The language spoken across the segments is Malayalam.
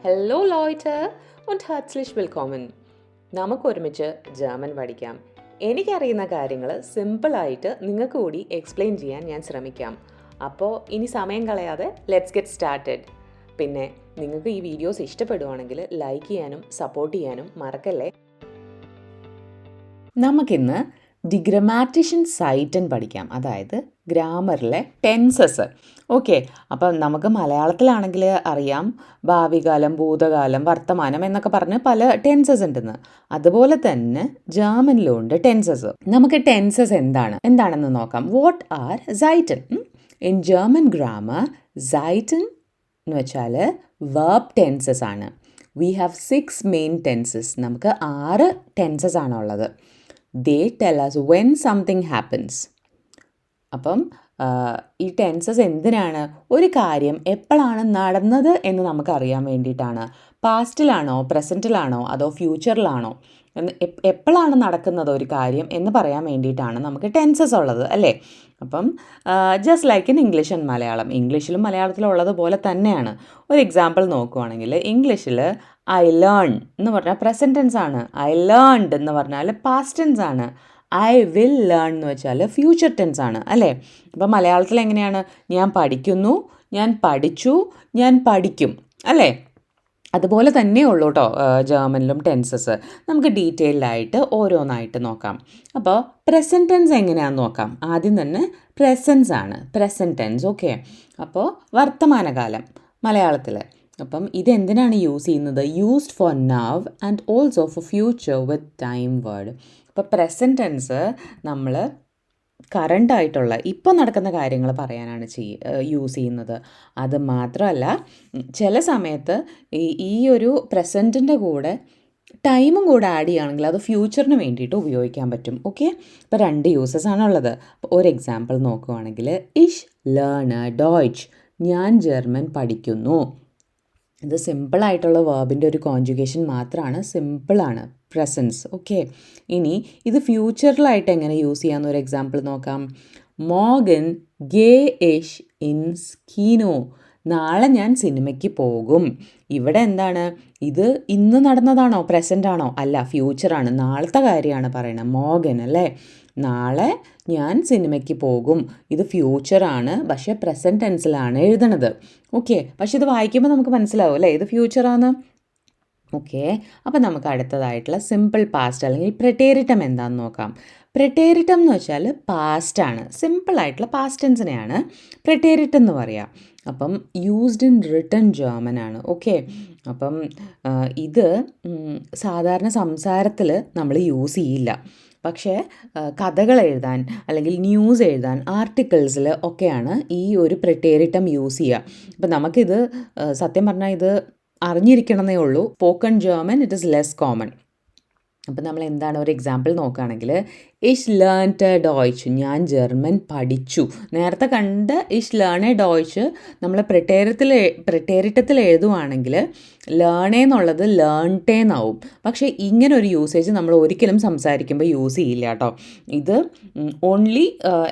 ഹലോ ലോയ്റ്റ് und herzlich willkommen. നമുക്കൊരുമിച്ച് ജർമ്മൻ പഠിക്കാം. എനിക്കറിയുന്ന കാര്യങ്ങൾ സിമ്പിളായിട്ട് നിങ്ങൾക്ക് കൂടി എക്സ്പ്ലെയിൻ ചെയ്യാൻ ഞാൻ ശ്രമിക്കാം. അപ്പോൾ ഇനി സമയം കളയാതെ ലെറ്റ്സ് ഗെറ്റ് സ്റ്റാർട്ടഡ്. പിന്നെ നിങ്ങൾക്ക് ഈ വീഡിയോസ് ഇഷ്ടപ്പെടുവാണെങ്കിൽ ലൈക്ക് ചെയ്യാനും സപ്പോർട്ട് ചെയ്യാനും മറക്കല്ലേ. നമുക്കിന്ന് ദി ഗ്രമാറ്റിഷ്യൻ സൈറ്റൻ പഠിക്കാം, അതായത് ഗ്രാമറിലെ ടെൻസസ്. ഓക്കെ, അപ്പം നമുക്ക് മലയാളത്തിലാണെങ്കിൽ അറിയാം ഭാവികാലം, ഭൂതകാലം, വർത്തമാനം എന്നൊക്കെ പറഞ്ഞ് പല ടെൻസസ് ഉണ്ടെന്ന്. അതുപോലെ തന്നെ ജർമ്മനിലും ഉണ്ട് ടെൻസസ്. നമുക്ക് ടെൻസസ് എന്താണെന്ന് നോക്കാം. What are Satan? In German grammar Satan എന്ന് വെച്ചാൽ വെർബ് ടെൻസസ് ആണ്. We have 6 main tenses. നമുക്ക് 6 ടെൻസസ് ആണുള്ളത്. They tell us when something happens. അപ്പം ഈ ടെൻസസ് എന്തിനാണ്? ഒരു കാര്യം എപ്പോഴാണ് നടന്നത് എന്ന് നമുക്കറിയാൻ വേണ്ടിയിട്ടാണ്. പാസ്റ്റിലാണോ, പ്രസൻറ്റിലാണോ, അതോ ഫ്യൂച്ചറിലാണോ, എപ്പോഴാണ് നടക്കുന്നത് ഒരു കാര്യം എന്ന് പറയാൻ വേണ്ടിയിട്ടാണ് നമുക്ക് ടെൻസസ് ഉള്ളത്, അല്ലേ? അപ്പം just like in English and Malayalam. ഇംഗ്ലീഷിലും മലയാളത്തിലും ഉള്ളതുപോലെ തന്നെയാണ്. ഒരു എക്സാമ്പിൾ നോക്കുവാണെങ്കിൽ ഇംഗ്ലീഷിൽ ഐ ലേൺ എന്ന് പറഞ്ഞാൽ പ്രസൻറ്റ് ടെൻസ് ആണ്. ഐ ലേൺഡ് എന്ന് പറഞ്ഞാൽ പാസ്റ്റ് ടെൻസ് ആണ്. ഐ വിൽ ലേൺ എന്ന് വെച്ചാൽ ഫ്യൂച്ചർ ടെൻസ് ആണ്, അല്ലേ? അപ്പം മലയാളത്തിൽ എങ്ങനെയാണ്? ഞാൻ പഠിക്കുന്നു, ഞാൻ പഠിച്ചു, ഞാൻ പഠിക്കും, അല്ലേ? അതുപോലെ തന്നെ ഉള്ളൂ കേട്ടോ ജർമ്മനിലും ടെൻസസ്. നമുക്ക് ഡീറ്റെയിൽഡായിട്ട് ഓരോന്നായിട്ട് നോക്കാം. അപ്പോൾ പ്രസൻറ്റ് ടെൻസ് എങ്ങനെയാണെന്ന് നോക്കാം. ആദ്യം തന്നെ പ്രസൻസ് ആണ്, പ്രസൻറ്റ് ടെൻസ്. ഓക്കെ, അപ്പോൾ വർത്തമാനകാലം മലയാളത്തിൽ. അപ്പം ഇതെന്തിനാണ് യൂസ് ചെയ്യുന്നത്? Used for now and also for future with time word. അപ്പോൾ പ്രസൻറ്റ് ടെൻസ് നമ്മൾ കറണ്ടായിട്ടുള്ള ഇപ്പോൾ നടക്കുന്ന കാര്യങ്ങൾ പറയാനാണ് യൂസ് ചെയ്യുന്നത്. അത് മാത്രമല്ല ചില സമയത്ത് ഈ ഒരു പ്രസൻറ്റിൻ്റെ കൂടെ ടൈമും കൂടെ ആഡ് ചെയ്യുകയാണെങ്കിൽ അത് ഫ്യൂച്ചറിന് വേണ്ടിയിട്ട് ഉപയോഗിക്കാൻ പറ്റും. ഓക്കെ, ഇപ്പോൾ 2 യൂസസ് ആണുള്ളത്. ഒരു എക്സാമ്പിൾ നോക്കുകയാണെങ്കിൽ ഇഷ് ലേൺ ഡോയ്ച്ച്, ഞാൻ ജർമ്മൻ പഠിക്കുന്നു. ഇത് സിമ്പിളായിട്ടുള്ള വേർബിൻ്റെ ഒരു കോൺജുഗേഷൻ മാത്രമാണ്, സിമ്പിളാണ് പ്രസൻസ്. ഓക്കെ, ഇനി ഇത് ഫ്യൂച്ചറിലായിട്ട് എങ്ങനെ യൂസ് ചെയ്യാമെന്ന് ഒരു എക്സാമ്പിൾ നോക്കാം. മോർഗൻ ഗേ ഇഷ് ഇൻസ് കീനോ, നാളെ ഞാൻ സിനിമയ്ക്ക് പോകും. ഇവിടെ എന്താണ്? ഇത് ഇന്ന് നടന്നതാണോ, പ്രസൻ്റ് ആണോ? അല്ല, ഫ്യൂച്ചറാണ്, നാളത്തെ കാര്യമാണ് പറയുന്നത്. മോർഗൻ അല്ലേ, നാളെ ഞാൻ സിനിമയ്ക്ക് പോകും. ഇത് ഫ്യൂച്ചറാണ്, പക്ഷേ പ്രസൻറ്റ് ടെൻസിലാണ് എഴുതണത്. ഓക്കെ, പക്ഷെ ഇത് വായിക്കുമ്പോൾ നമുക്ക് മനസ്സിലാവും അല്ലേ ഇത് ഫ്യൂച്ചറാണ്. ഓക്കെ, അപ്പോൾ നമുക്ക് അടുത്തതായിട്ടുള്ള സിമ്പിൾ പാസ്റ്റ് അല്ലെങ്കിൽ പ്രെറ്റേരിറ്റം എന്താണെന്ന് നോക്കാം. പ്രെറ്റേരിറ്റം എന്ന് വെച്ചാൽ പാസ്റ്റാണ്. സിമ്പിളായിട്ടുള്ള പാസ്റ്റ് ടെൻസിനെയാണ് പ്രെറ്റേരിറ്റം എന്ന് പറയുക. അപ്പം യൂസ്ഡ് ഇൻ റിട്ടൺ ജർമ്മൻ ആണ്. ഓക്കെ, അപ്പം ഇത് സാധാരണ സംസാരത്തിൽ നമ്മൾ യൂസ് ചെയ്യില്ല. പക്ഷേ കഥകൾ എഴുതാൻ അല്ലെങ്കിൽ ന്യൂസ് എഴുതാൻ ആർട്ടിക്കിൾസിൽ ഒക്കെയാണ് ഈ ഒരു പ്രെറ്റേരിറ്റം യൂസ് ചെയ്യുക. അപ്പം നമുക്കിത് സത്യം പറഞ്ഞാൽ ഇത് അറിഞ്ഞിരിക്കണമെന്നേ ഉള്ളൂ. Spoken German it is less common. അപ്പം നമ്മൾ എന്താണ് ഒരു എക്സാമ്പിൾ നോക്കുകയാണെങ്കിൽ ഇഷ് ലേൺഡ് ഡോയ്ച്ച്, ഞാൻ ജർമ്മൻ പഠിച്ചു. നേരത്തെ കണ്ട ഇഷ് ലേൺ ഡോയ്ച്ച് നമ്മൾ പ്രെറ്റേരിറ്റത്തിൽ എഴുതുവാണെങ്കിൽ ലേണേന്നുള്ളത് ലേൺട്ടേന്നാവും. പക്ഷേ ഇങ്ങനെ ഒരു യൂസേജ് നമ്മൾ ഒരിക്കലും സംസാരിക്കുമ്പോൾ യൂസ് ചെയ്യില്ല കേട്ടോ. ഇത് ഓൺലി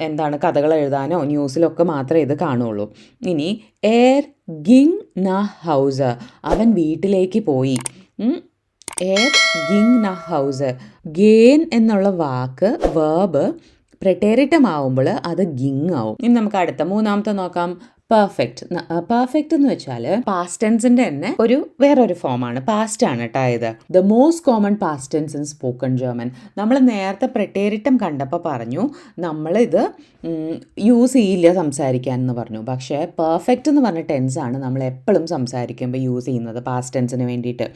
എന്താണ് കഥകൾ എഴുതാനോ ന്യൂസിലൊക്കെ മാത്രമേ ഇത് കാണുള്ളൂ. ഇനി എർ ഗിങ് ന ഹൗസ്, അവൻ വീട്ടിലേക്ക് പോയി. എർ ഗിങ് ന ഹൗസ്. ഗേൻ എന്നുള്ള വാക്ക് വേർബ് പ്രെറ്റേരിറ്റം ആവുമ്പോൾ അത് ഗിങ് ആവും. ഇനി നമുക്ക് അടുത്ത മൂന്നാമത്തെ നോക്കാം. പെർഫെക്റ്റ്. പെർഫെക്റ്റ് എന്ന് വെച്ചാൽ പാസ്റ്റ് ടെൻസിൻ്റെ തന്നെ വേറൊരു ഫോമാണ്. പാസ്റ്റ് ആണ് കേട്ടോ ഇത്. The most common past tense in spoken German. നമ്മൾ നേരത്തെ പ്രെറ്റേരിറ്റം കണ്ടപ്പോൾ പറഞ്ഞു നമ്മളിത് യൂസ് ചെയ്യില്ല സംസാരിക്കാൻ എന്ന് പറഞ്ഞു. പക്ഷേ പെർഫെക്റ്റ് എന്ന് പറഞ്ഞ ടെൻസാണ് നമ്മൾ എപ്പോഴും സംസാരിക്കുമ്പോൾ യൂസ് ചെയ്യുന്നത് പാസ്റ്റ് ടെൻസിന് വേണ്ടിയിട്ട്.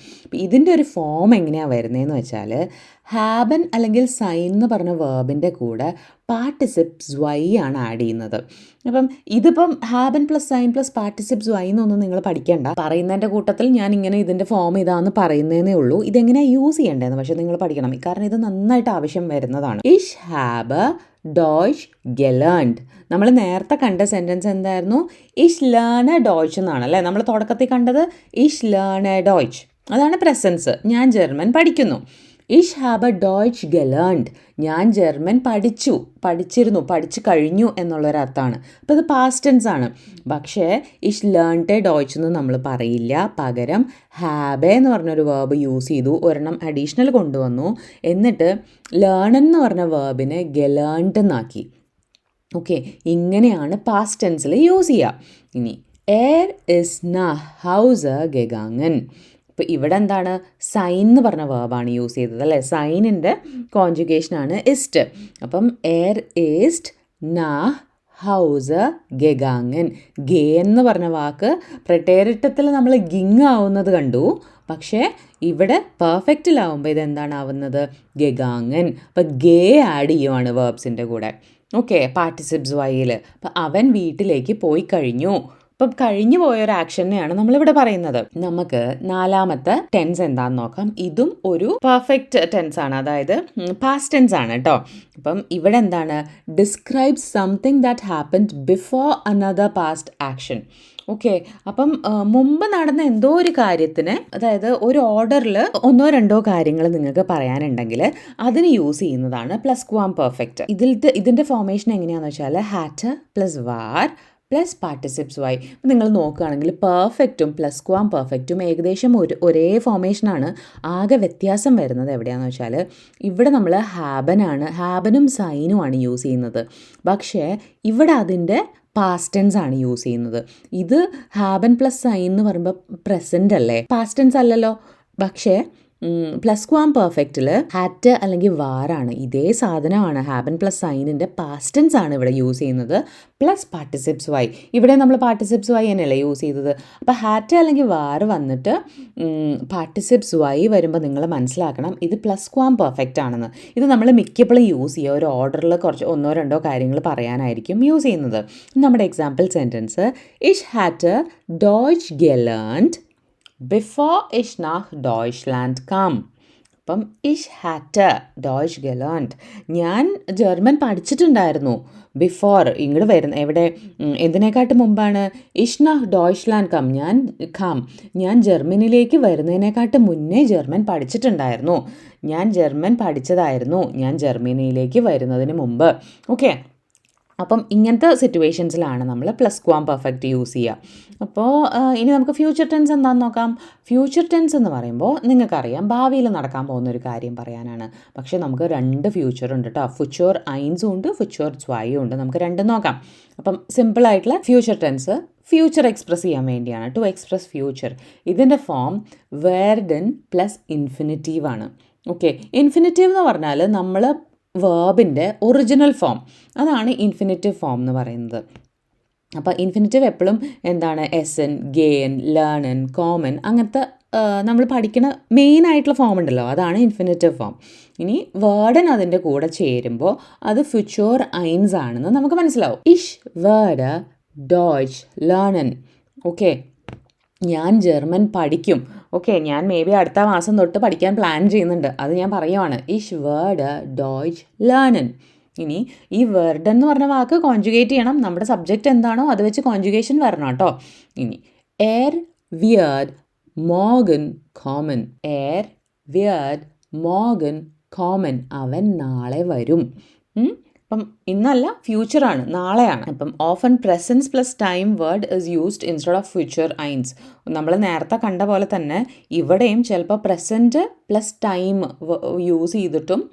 ഇതിൻ്റെ ഒരു ഫോം എങ്ങനെയാണ് വരുന്നതെന്ന് വെച്ചാൽ ഹാബൻ അല്ലെങ്കിൽ സൈൻ എന്ന് പറഞ്ഞ വേർബിൻ്റെ കൂടെ പാർട്ടിസിപ്സ് വൈ ആണ് ആഡ് ചെയ്യുന്നത്. അപ്പം ഇതിപ്പം ഹാബൻ പ്ലസ് സൈൻ പ്ലസ് പാർട്ടിസിപ്സ് വൈ എന്നൊന്നും നിങ്ങൾ പഠിക്കേണ്ട. പറയുന്നതിൻ്റെ കൂട്ടത്തിൽ ഞാൻ ഇങ്ങനെ ഇതിൻ്റെ ഫോം ഇതാന്ന് പറയുന്നതേ ഉള്ളൂ. ഇതെങ്ങനെയാണ് യൂസ് ചെയ്യേണ്ടതെന്ന് പക്ഷേ നിങ്ങൾ പഠിക്കണം, കാരണം ഇത് നന്നായിട്ട് ആവശ്യം വരുന്നതാണ്. ഇഷ് ഹാബ് ഡോയ്ച്ച് ഗെലേൺഡ്. നമ്മൾ നേരത്തെ കണ്ട സെൻറ്റൻസ് എന്തായിരുന്നു? ഇഷ് ലേൺ ഡോയ്ച്ച് എന്നാണ് അല്ലേ നമ്മൾ തുടക്കത്തിൽ കണ്ടത്. ഇഷ് ലേൺ ഡോയ്ച്ച്, അതാണ് പ്രസൻസ്. ഞാൻ ജർമ്മൻ പഠിക്കുന്നു. ഇഷ് ഹാബ് ഡോയ്ച്ച് ഗലേൺഡ്. ഞാൻ ജർമ്മൻ പഠിച്ചു കഴിഞ്ഞു എന്നുള്ളൊരർത്ഥമാണ്. അപ്പോൾ ഇത് പാസ്റ്റ് ടെൻസ് ആണ്. പക്ഷേ ഇഷ് ലേൺഡ് ഡോയ്ച്ച് എന്ന് നമ്മൾ പറയില്ല. പകരം ഹാബെ എന്ന് പറഞ്ഞൊരു വേർബ് യൂസ് ചെയ്തു, ഒരെണ്ണം അഡീഷണൽ കൊണ്ടുവന്നു. എന്നിട്ട് ലേൺ എന്ന് പറഞ്ഞ വേർബിനെ ഗലേൺഡ് എന്നാക്കി. ഓക്കെ, ഇങ്ങനെയാണ് പാസ്റ്റ് ടെൻസിൽ യൂസ് ചെയ്യുക. ഇനി ഇസ് nach Hause gegangen. ഇപ്പോൾ ഇവിടെ എന്താണ്, സൈൻ എന്ന് പറഞ്ഞ വേർബാണ് യൂസ് ചെയ്തത് അല്ലേ. സൈനിൻ്റെ കോൺജുഗേഷനാണ് ഇസ്റ്റ്. അപ്പം ist nach Hause gegangen. ഗേ എന്ന് പറഞ്ഞ വാക്ക് പ്രേteriറ്റത്തിൽ നമ്മൾ ഗിങ് ആവുന്നത് കണ്ടു. പക്ഷേ ഇവിടെ പെർഫെക്റ്റിലാവുമ്പോൾ ഇതെന്താണ് ആവുന്നത്, ഗെഗാങ്ങൻ. അപ്പം ഗേ ആഡ് ചെയ്യുവാണ് വേർബ്സിൻ്റെ കൂടെ. ഓക്കെ, പാർട്ടിസിപ്സ് വൈയിൽ. അപ്പം അവൻ വീട്ടിലേക്ക് പോയി കഴിഞ്ഞു. അപ്പം കഴിഞ്ഞു പോയൊരു ആക്ഷനെയാണ് നമ്മളിവിടെ പറയുന്നത്. നമുക്ക് നാലാമത്തെ ടെൻസ് എന്താണെന്ന് നോക്കാം. ഇതും ഒരു പെർഫെക്റ്റ് ടെൻസ് ആണ്, അതായത് പാസ്റ്റ് ടെൻസ് ആണ് കേട്ടോ. അപ്പം ഇവിടെ എന്താണ്, describe something that happened before another past action. Okay, അപ്പം മുമ്പ് നടന്ന എന്തോ ഒരു കാര്യത്തിന്, അതായത് ഒരു ഓർഡറിൽ ഒന്നോ രണ്ടോ കാര്യങ്ങൾ നിങ്ങൾക്ക് പറയാനുണ്ടെങ്കിൽ അതിന് യൂസ് ചെയ്യുന്നതാണ് പ്ലസ് ക്വാം പെർഫെക്റ്റ്. ഇതിൻ്റെ ഫോർമേഷൻ എങ്ങനെയാണെന്ന് വെച്ചാൽ ഹാറ്റ് പ്ലസ് വാർ പ്ലസ് പാർട്ടിസിപ്സ് വൈ. നിങ്ങൾ നോക്കുകയാണെങ്കിൽ പെർഫെക്റ്റും പ്ലസ് ക്വാം പെർഫെക്റ്റും ഏകദേശം ഒരേ ഫോർമേഷനാണ്. ആകെ വ്യത്യാസം വരുന്നത് എവിടെയാണെന്ന് വെച്ചാൽ ഇവിടെ നമ്മൾ ഹാബനും സൈനുമാണ് യൂസ് ചെയ്യുന്നത്. പക്ഷേ ഇവിടെ അതിൻ്റെ പാസ്റ്റ് ടെൻസ് ആണ് യൂസ് ചെയ്യുന്നത്. ഇത് ഹാബൻ പ്ലസ് സൈൻ എന്ന് പറയുമ്പോൾ പ്രസൻ്റ് അല്ലേ, പാസ്റ്റ് ടെൻസ് അല്ലല്ലോ. പക്ഷേ പ്ലസ് ക്വാം പെർഫെക്റ്റിൽ ഹാറ്റ് അല്ലെങ്കിൽ വാറാണ്. ഇതേ സാധനമാണ് ഹാബൻ പ്ലസ് സൈനിൻ്റെ പാസ്റ്റ് ടെൻസ് ആണ് ഇവിടെ യൂസ് ചെയ്യുന്നത്, പ്ലസ് പാർട്ടിസിപ്സ് വൈ. ഇവിടെ നമ്മൾ പാർട്ടിസിപ്സ് വൈ തന്നെയല്ലേ യൂസ് ചെയ്തത്. അപ്പോൾ ഹാറ്റ് അല്ലെങ്കിൽ വാറ് വന്നിട്ട് പാർട്ടിസിപ്സ് വൈ വരുമ്പോൾ നിങ്ങൾ മനസ്സിലാക്കണം ഇത് പ്ലസ് ക്വാം പെർഫെക്റ്റ് ആണെന്ന്. ഇത് നമ്മൾ മിക്കപ്പോഴും യൂസ് ചെയ്യുക ഒരു ഓർഡറിൽ കുറച്ച് ഒന്നോ രണ്ടോ കാര്യങ്ങൾ പറയാനായിരിക്കും യൂസ് ചെയ്യുന്നത്. നമ്മുടെ എക്സാമ്പിൾ സെൻറ്റൻസ്, ഇഷ് hat ഡോയ്ച്ച് ഗെലേൺഡ് bevor ich nach Deutschland kam. അപ്പം ഇഷ് ഹാറ്റ് ഡോയ്ച്ച് ഗെലേൺഡ്, ഞാൻ ജർമ്മൻ പഠിച്ചിട്ടുണ്ടായിരുന്നു. ബിഫോർ ഇങ്ങോട്ട് വരുന്ന എവിടെ, എന്തിനേക്കാട്ട് മുമ്പാണ്, ഇഷ് nach Deutschland kam, ഞാൻ ജർമ്മനിലേക്ക് വരുന്നതിനെക്കാട്ട് മുന്നേ ജർമ്മൻ പഠിച്ചിട്ടുണ്ടായിരുന്നു. ഞാൻ ജർമ്മൻ പഠിച്ചതായിരുന്നു ഞാൻ ജർമ്മനിയിലേക്ക് വരുന്നതിന് മുമ്പ്. ഓക്കെ, അപ്പം ഇങ്ങനത്തെ സിറ്റുവേഷൻസിലാണ് നമ്മൾ പ്ലസ് ക്വാം പെർഫെക്റ്റ് യൂസ് ചെയ്യുക. അപ്പോൾ ഇനി നമുക്ക് ഫ്യൂച്ചർ ടെൻസ് എന്താണെന്ന് നോക്കാം. ഫ്യൂച്ചർ ടെൻസ് എന്ന് പറയുമ്പോൾ നിങ്ങൾക്കറിയാം ഭാവിയിൽ നടക്കാൻ പോകുന്ന ഒരു കാര്യം പറയാനാണ്. പക്ഷേ നമുക്ക് രണ്ട് ഫ്യൂച്ചർ ഉണ്ട് കേട്ടോ, ഫ്യൂച്ചർ ഐൻസും ഉണ്ട് ഫ്യൂച്ചർ സ്വയും ഉണ്ട്. നമുക്ക് രണ്ടും നോക്കാം. അപ്പം സിമ്പിളായിട്ടുള്ള ഫ്യൂച്ചർ ടെൻസ് ഫ്യൂച്ചർ എക്സ്പ്രസ് ചെയ്യാൻ വേണ്ടിയാണ്, ടു എക്സ്പ്രസ് ഫ്യൂച്ചർ. ഇതിൻ്റെ ഫോം വേർഡൻ പ്ലസ് ഇൻഫിനിറ്റീവ് ആണ്. ഓക്കെ, ഇൻഫിനിറ്റീവ് എന്ന് പറഞ്ഞാൽ നമ്മൾ വേർബിൻ്റെ ഒറിജിനൽ ഫോം, അതാണ് ഇൻഫിനിറ്റീവ് ഫോം എന്ന് പറയുന്നത്. അപ്പോൾ ഇൻഫിനിറ്റീവ് എപ്പോഴും എന്താണ്, എസൻ, ഗെയിൻ, ലേണൻ, കോമൻ, അങ്ങനത്തെ നമ്മൾ പഠിക്കുന്ന മെയിൻ ആയിട്ടുള്ള ഫോം ഉണ്ടല്ലോ, അതാണ് ഇൻഫിനിറ്റീവ് ഫോം. ഇനി വേർഡൻ അതിൻ്റെ കൂടെ ചേരുമ്പോൾ അത് ഫ്യൂച്ചർ ഐൻസ് ആണെന്ന് നമുക്ക് മനസ്സിലാവും. ഇഷ് വേർഡ് ഡോയ്ച്ച് ലേണൻ. ഓക്കെ, ഞാൻ ജർമ്മൻ പഠിക്കും. ഓക്കെ, ഞാൻ മേ ബി അടുത്ത മാസം തൊട്ട് പഠിക്കാൻ പ്ലാൻ ചെയ്യുന്നുണ്ട്, അത് ഞാൻ പറയുവാണ്. ഇഷ് വേർഡ് ഡോയ്ച്ച് ലേണൻ. ഇനി ഈ വേർഡ് എന്ന് പറഞ്ഞ വാക്ക് കോൺജുഗേറ്റ് ചെയ്യണം. നമ്മുടെ സബ്ജക്റ്റ് എന്താണോ അത് വെച്ച് കോൺജുഗേഷൻ വരണം കേട്ടോ. ഇനി wird morgen kommen. wird morgen kommen. അവൻ നാളെ വരും. അപ്പം ഇന്നല്ല, ഫ്യൂച്ചറാണ്, നാളെയാണ്. അപ്പം ഓഫൻ പ്രസൻസ് plus time word is used instead of future ഐൻസ്. നമ്മൾ നേരത്തെ കണ്ട പോലെ തന്നെ ഇവിടെയും ചിലപ്പോൾ പ്രസൻറ്റ് പ്ലസ് ടൈം യൂസ് ചെയ്തിട്ടും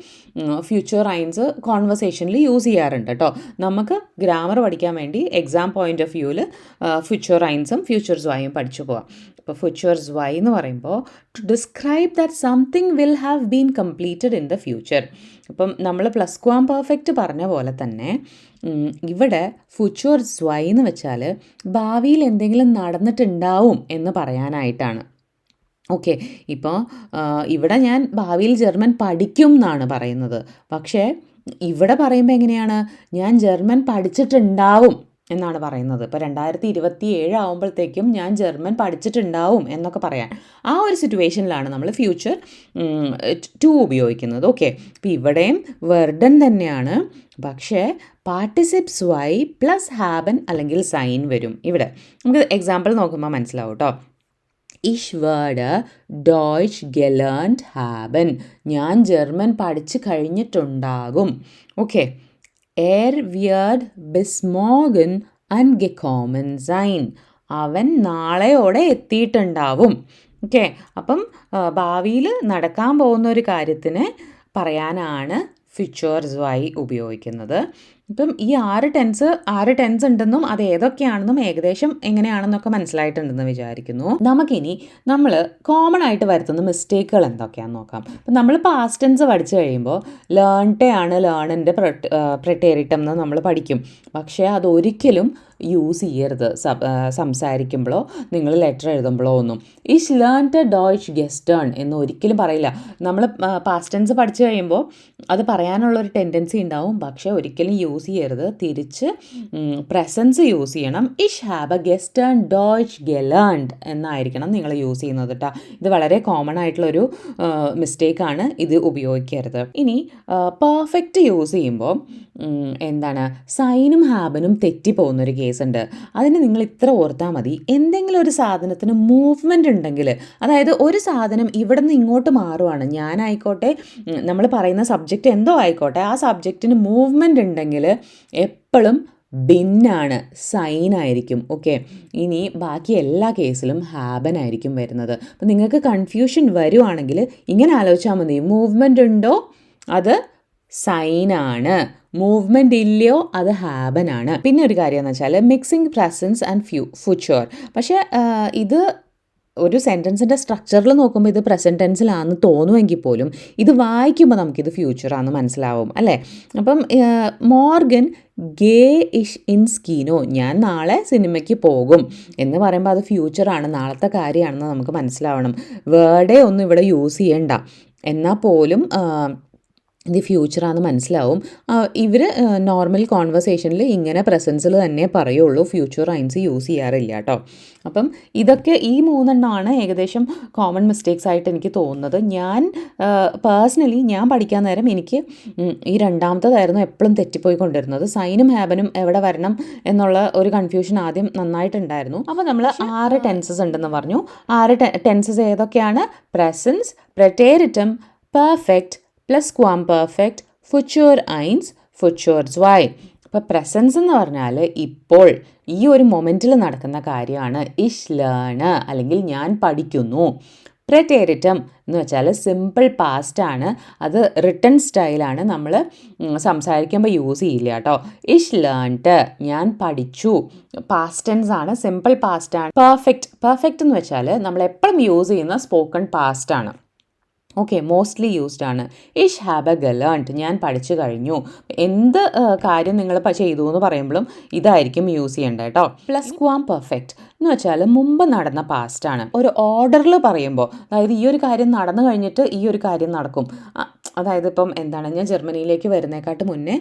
ഫ്യൂച്ചർ ഐൻസ് കോൺവെർസേഷനിൽ യൂസ് ചെയ്യാറുണ്ട് കേട്ടോ. നമുക്ക് ഗ്രാമർ പഠിക്കാൻ വേണ്ടി എക്സാം പോയിൻ്റ് ഓഫ് വ്യൂവിൽ ഫ്യൂച്ചർ ഐൻസും ഫ്യൂച്ചർ സ്വയും പഠിച്ചു പോവാം. ഇപ്പോൾ ഫ്യൂച്ചർ സ്വൈ എന്ന് പറയുമ്പോൾ to describe that something will have been completed in the future. അപ്പം നമ്മൾ പ്ലസ് ക്വാം പെർഫെക്റ്റ് പറഞ്ഞ പോലെ തന്നെ ഇവിടെ ഫ്യൂച്ചർ സ്വൈ എന്ന് വെച്ചാൽ ഭാവിയിൽ എന്തെങ്കിലും നടന്നിട്ടുണ്ടാവും എന്ന് പറയാനായിട്ടാണ്. ഓക്കെ, ഇപ്പോൾ ഇവിടെ ഞാൻ ഭാവിയിൽ ജർമ്മൻ പഠിക്കും എന്നാണ് പറയുന്നത്. പക്ഷേ ഇവിടെ പറയുമ്പോൾ എങ്ങനെയാണ്, ഞാൻ ജർമ്മൻ പഠിച്ചിട്ടുണ്ടാവും എന്നാണ് പറയുന്നത്. ഇപ്പോൾ 2027 ആകുമ്പോഴത്തേക്കും ഞാൻ ജർമ്മൻ പഠിച്ചിട്ടുണ്ടാവും എന്നൊക്കെ പറയാൻ, ആ ഒരു സിറ്റുവേഷനിലാണ് നമ്മൾ ഫ്യൂച്ചർ ടു ഉപയോഗിക്കുന്നത്. ഓക്കെ, അപ്പോൾ ഇവിടെയും വെർഡൻ തന്നെയാണ്, പക്ഷേ പാർട്ടിസിപ്സ് വൈ പ്ലസ് ഹാബൻ അല്ലെങ്കിൽ സൈൻ വരും. ഇവിടെ നമുക്ക് എക്സാമ്പിൾ നോക്കുമ്പോൾ മനസ്സിലാവും കേട്ടോ. Ich werde Deutsch gelernt haben. ഞാൻ ജർമ്മൻ പഠിച്ചു കഴിഞ്ഞിട്ടുണ്ടാകും. Okay. Er wird bis morgen angekommen sein. അവൻ നാളെയോടെ എത്തിയിട്ടുണ്ടാവും. ഓക്കെ. അപ്പം ഭാവിയിൽ നടക്കാൻ പോകുന്ന ഒരു കാര്യത്തിന് പറയാനാണ് ഫ്യൂച്ചേഴ്സ് വൈ ഉപയോഗിക്കുന്നത്. ഇപ്പം ഈ 6 ടെൻസ് ഉണ്ടെന്നും അത് ഏതൊക്കെയാണെന്നും ഏകദേശം എങ്ങനെയാണെന്നൊക്കെ മനസ്സിലായിട്ടുണ്ടെന്ന് വിചാരിക്കുന്നു. നമുക്കിനി നമ്മൾ കോമൺ ആയിട്ട് വരുത്തുന്ന മിസ്റ്റേക്കുകൾ എന്തൊക്കെയാണെന്ന് നോക്കാം. അപ്പം നമ്മൾ പാസ്റ്റ് ടെൻസ് പഠിച്ചു കഴിയുമ്പോൾ ലേൺടെ ആണ് ലേണിൻ്റെ പ്രിറ്റേറിറ്റം എന്ന് നമ്മൾ പഠിക്കും. പക്ഷേ അതൊരിക്കലും യൂസ് ചെയ്യരുത് സംസാരിക്കുമ്പോഴോ നിങ്ങൾ ലെറ്റർ എഴുതുമ്പോഴോ ഒന്നും. Ich lernte Deutsch gestern എന്ന് ഒരിക്കലും പറയില്ല. നമ്മൾ പാസ്റ്റ് ടെൻസ് പഠിച്ചു കഴിയുമ്പോൾ അത് പറയാനുള്ളൊരു ടെൻഡൻസി ഉണ്ടാവും. പക്ഷേ ഒരിക്കലും യൂസ് ചെയ്യരുത്. തിരിച്ച് പ്രസൻസ് യൂസ് ചെയ്യണം. Ich habe gestern Deutsch gelernt എന്നായിരിക്കണം നിങ്ങൾ യൂസ് ചെയ്യുന്നത് കേട്ടോ. ഇത് വളരെ കോമൺ ആയിട്ടുള്ളൊരു മിസ്റ്റേക്കാണ്. ഇത് ഉപയോഗിക്കരുത്. ഇനി പെർഫെക്റ്റ് യൂസ് ചെയ്യുമ്പോൾ എന്താണ് സൈനും ഹാബനും തെറ്റിപ്പോകുന്നൊരു കേസുണ്ട്. അതിന് നിങ്ങൾ ഇത്ര ഓർത്താൽ മതി. എന്തെങ്കിലും ഒരു സാധനത്തിന് മൂവ്മെൻ്റ് ഉണ്ടെങ്കിൽ, അതായത് ഒരു സാധനം ഇവിടെ നിന്ന് ഇങ്ങോട്ട് മാറുവാണ്, ഞാനായിക്കോട്ടെ നമ്മൾ പറയുന്ന സബ്ജക്റ്റ് എന്തോ ആയിക്കോട്ടെ, ആ സബ്ജക്റ്റിന് മൂവ്മെൻ്റ് ഉണ്ടെങ്കിൽ എപ്പോഴും ബിന്നാണ്, സൈൻ ആയിരിക്കും. ഓക്കെ. ഇനി ബാക്കി എല്ലാ കേസിലും ഹാബൻ ആയിരിക്കും വരുന്നത്. അപ്പം നിങ്ങൾക്ക് കൺഫ്യൂഷൻ വരുവാണെങ്കിൽ ഇങ്ങനെ ആലോചിച്ചാൽ മതി. മൂവ്മെൻ്റ് ഉണ്ടോ അത് സൈനാണ്, മൂവ്മെൻ്റ് ഇല്ലയോ അത് ഹാബനാണ്. പിന്നെ ഒരു കാര്യം എന്ന് വെച്ചാൽ മിക്സിങ് പ്രസൻസ് ആൻഡ് ഫ്യൂച്ചർ. പക്ഷേ ഇത് ഒരു സെൻറ്റൻസിൻ്റെ സ്ട്രക്ചറിൽ നോക്കുമ്പോൾ ഇത് പ്രസൻറ്റ് ടെൻസിലാണെന്ന് തോന്നുമെങ്കിൽ പോലും ഇത് വായിക്കുമ്പോൾ നമുക്കിത് ഫ്യൂച്ചറാണെന്ന് മനസ്സിലാവും അല്ലേ. അപ്പം മോർഗൻ ഗേ ഇഷ് ഇൻ സ്കീനോ, ഞാൻ നാളെ സിനിമയ്ക്ക് പോകും എന്ന് പറയുമ്പോൾ അത് ഫ്യൂച്ചറാണ്, നാളത്തെ കാര്യമാണെന്ന് നമുക്ക് മനസ്സിലാവണം. വേർഡേ ഒന്നും ഇവിടെ യൂസ് ചെയ്യണ്ട, എന്നാൽ പോലും ഇത് ഫ്യൂച്ചറാണെന്ന് മനസ്സിലാവും. ഇവർ നോർമൽ കോൺവെർസേഷനിൽ ഇങ്ങനെ പ്രസൻസിൽ തന്നെ പറയുള്ളൂ, ഫ്യൂച്ചർ റൈംസ് യൂസ് ചെയ്യാറില്ല കേട്ടോ. അപ്പം ഇതൊക്കെ ഈ 3 എണ്ണമാണ് ഏകദേശം കോമൺ മിസ്റ്റേക്സ് ആയിട്ട് എനിക്ക് തോന്നുന്നത്. ഞാൻ പേഴ്സണലി ഞാൻ പഠിക്കാൻ നേരം എനിക്ക് ഈ രണ്ടാമത്തേതായിരുന്നു എപ്പോഴും തെറ്റിപ്പോയിക്കൊണ്ടിരുന്നത്. സൈനും ഹാബനും എവിടെ വരണം എന്നുള്ള ഒരു കൺഫ്യൂഷൻ ആദ്യം നന്നായിട്ടുണ്ടായിരുന്നു. അപ്പോൾ നമ്മൾ 6 ടെൻസസ് ഉണ്ടെന്ന് പറഞ്ഞു. 6 ടെൻസസ് ഏതൊക്കെയാണ്? പ്രസൻസ്, പ്രെറ്റേരിറ്റം, പെർഫെക്റ്റ്, Plusquamperfect, Future 1, Future 2. ഇപ്പോൾ പ്രസൻസ് എന്ന് പറഞ്ഞാൽ ഇപ്പോൾ ഈ ഒരു മൊമെൻറ്റിൽ നടക്കുന്ന കാര്യമാണ്. ഇഷ് ലേണ് അല്ലെങ്കിൽ ഞാൻ പഠിക്കുന്നു. പ്രെറ്റേരിറ്റം എന്ന് വെച്ചാൽ സിമ്പിൾ പാസ്റ്റ് ആണ്, അത് റിട്ടൺ സ്റ്റൈലാണ്, നമ്മൾ സംസാരിക്കുമ്പോൾ യൂസ് ചെയ്യില്ല കേട്ടോ. ഇഷ് ലേൺഡ് ഞാൻ പഠിച്ചു, പാസ്റ്റ് ടെൻസ് ആണ്, സിമ്പിൾ പാസ്റ്റ് ആണ്. പെർഫെക്റ്റ് എന്ന് വെച്ചാൽ നമ്മൾ എപ്പോഴും യൂസ് ചെയ്യുന്ന സ്പോക്കൺ പാസ്റ്റ് ആണ്. ഓക്കെ, മോസ്റ്റ്ലി യൂസ്ഡ് ആണ്. ഇഷ് ഹാബ് ഗലേൺഡ് ഞാൻ പഠിച്ചു കഴിഞ്ഞു. എന്ത് കാര്യം നിങ്ങൾ ചെയ്തു എന്ന് പറയുമ്പോഴും ഇതായിരിക്കും യൂസ് ചെയ്യേണ്ടത് കേട്ടോ. പ്ലസ്ക്വാംപെർഫെക്റ്റ് എന്ന് വെച്ചാൽ മുമ്പ് നടന്ന പാസ്റ്റാണ്. ഒരു ഓർഡറിൽ പറയുമ്പോൾ, അതായത് ഈ ഒരു കാര്യം നടന്നു കഴിഞ്ഞിട്ട് ഈ ഒരു കാര്യം നടക്കും. അതായത് ഇപ്പം എന്താണ്, ഞാൻ ജർമ്മനിയിലേക്ക് വരുന്നേക്കാട്ട് മുന്നേ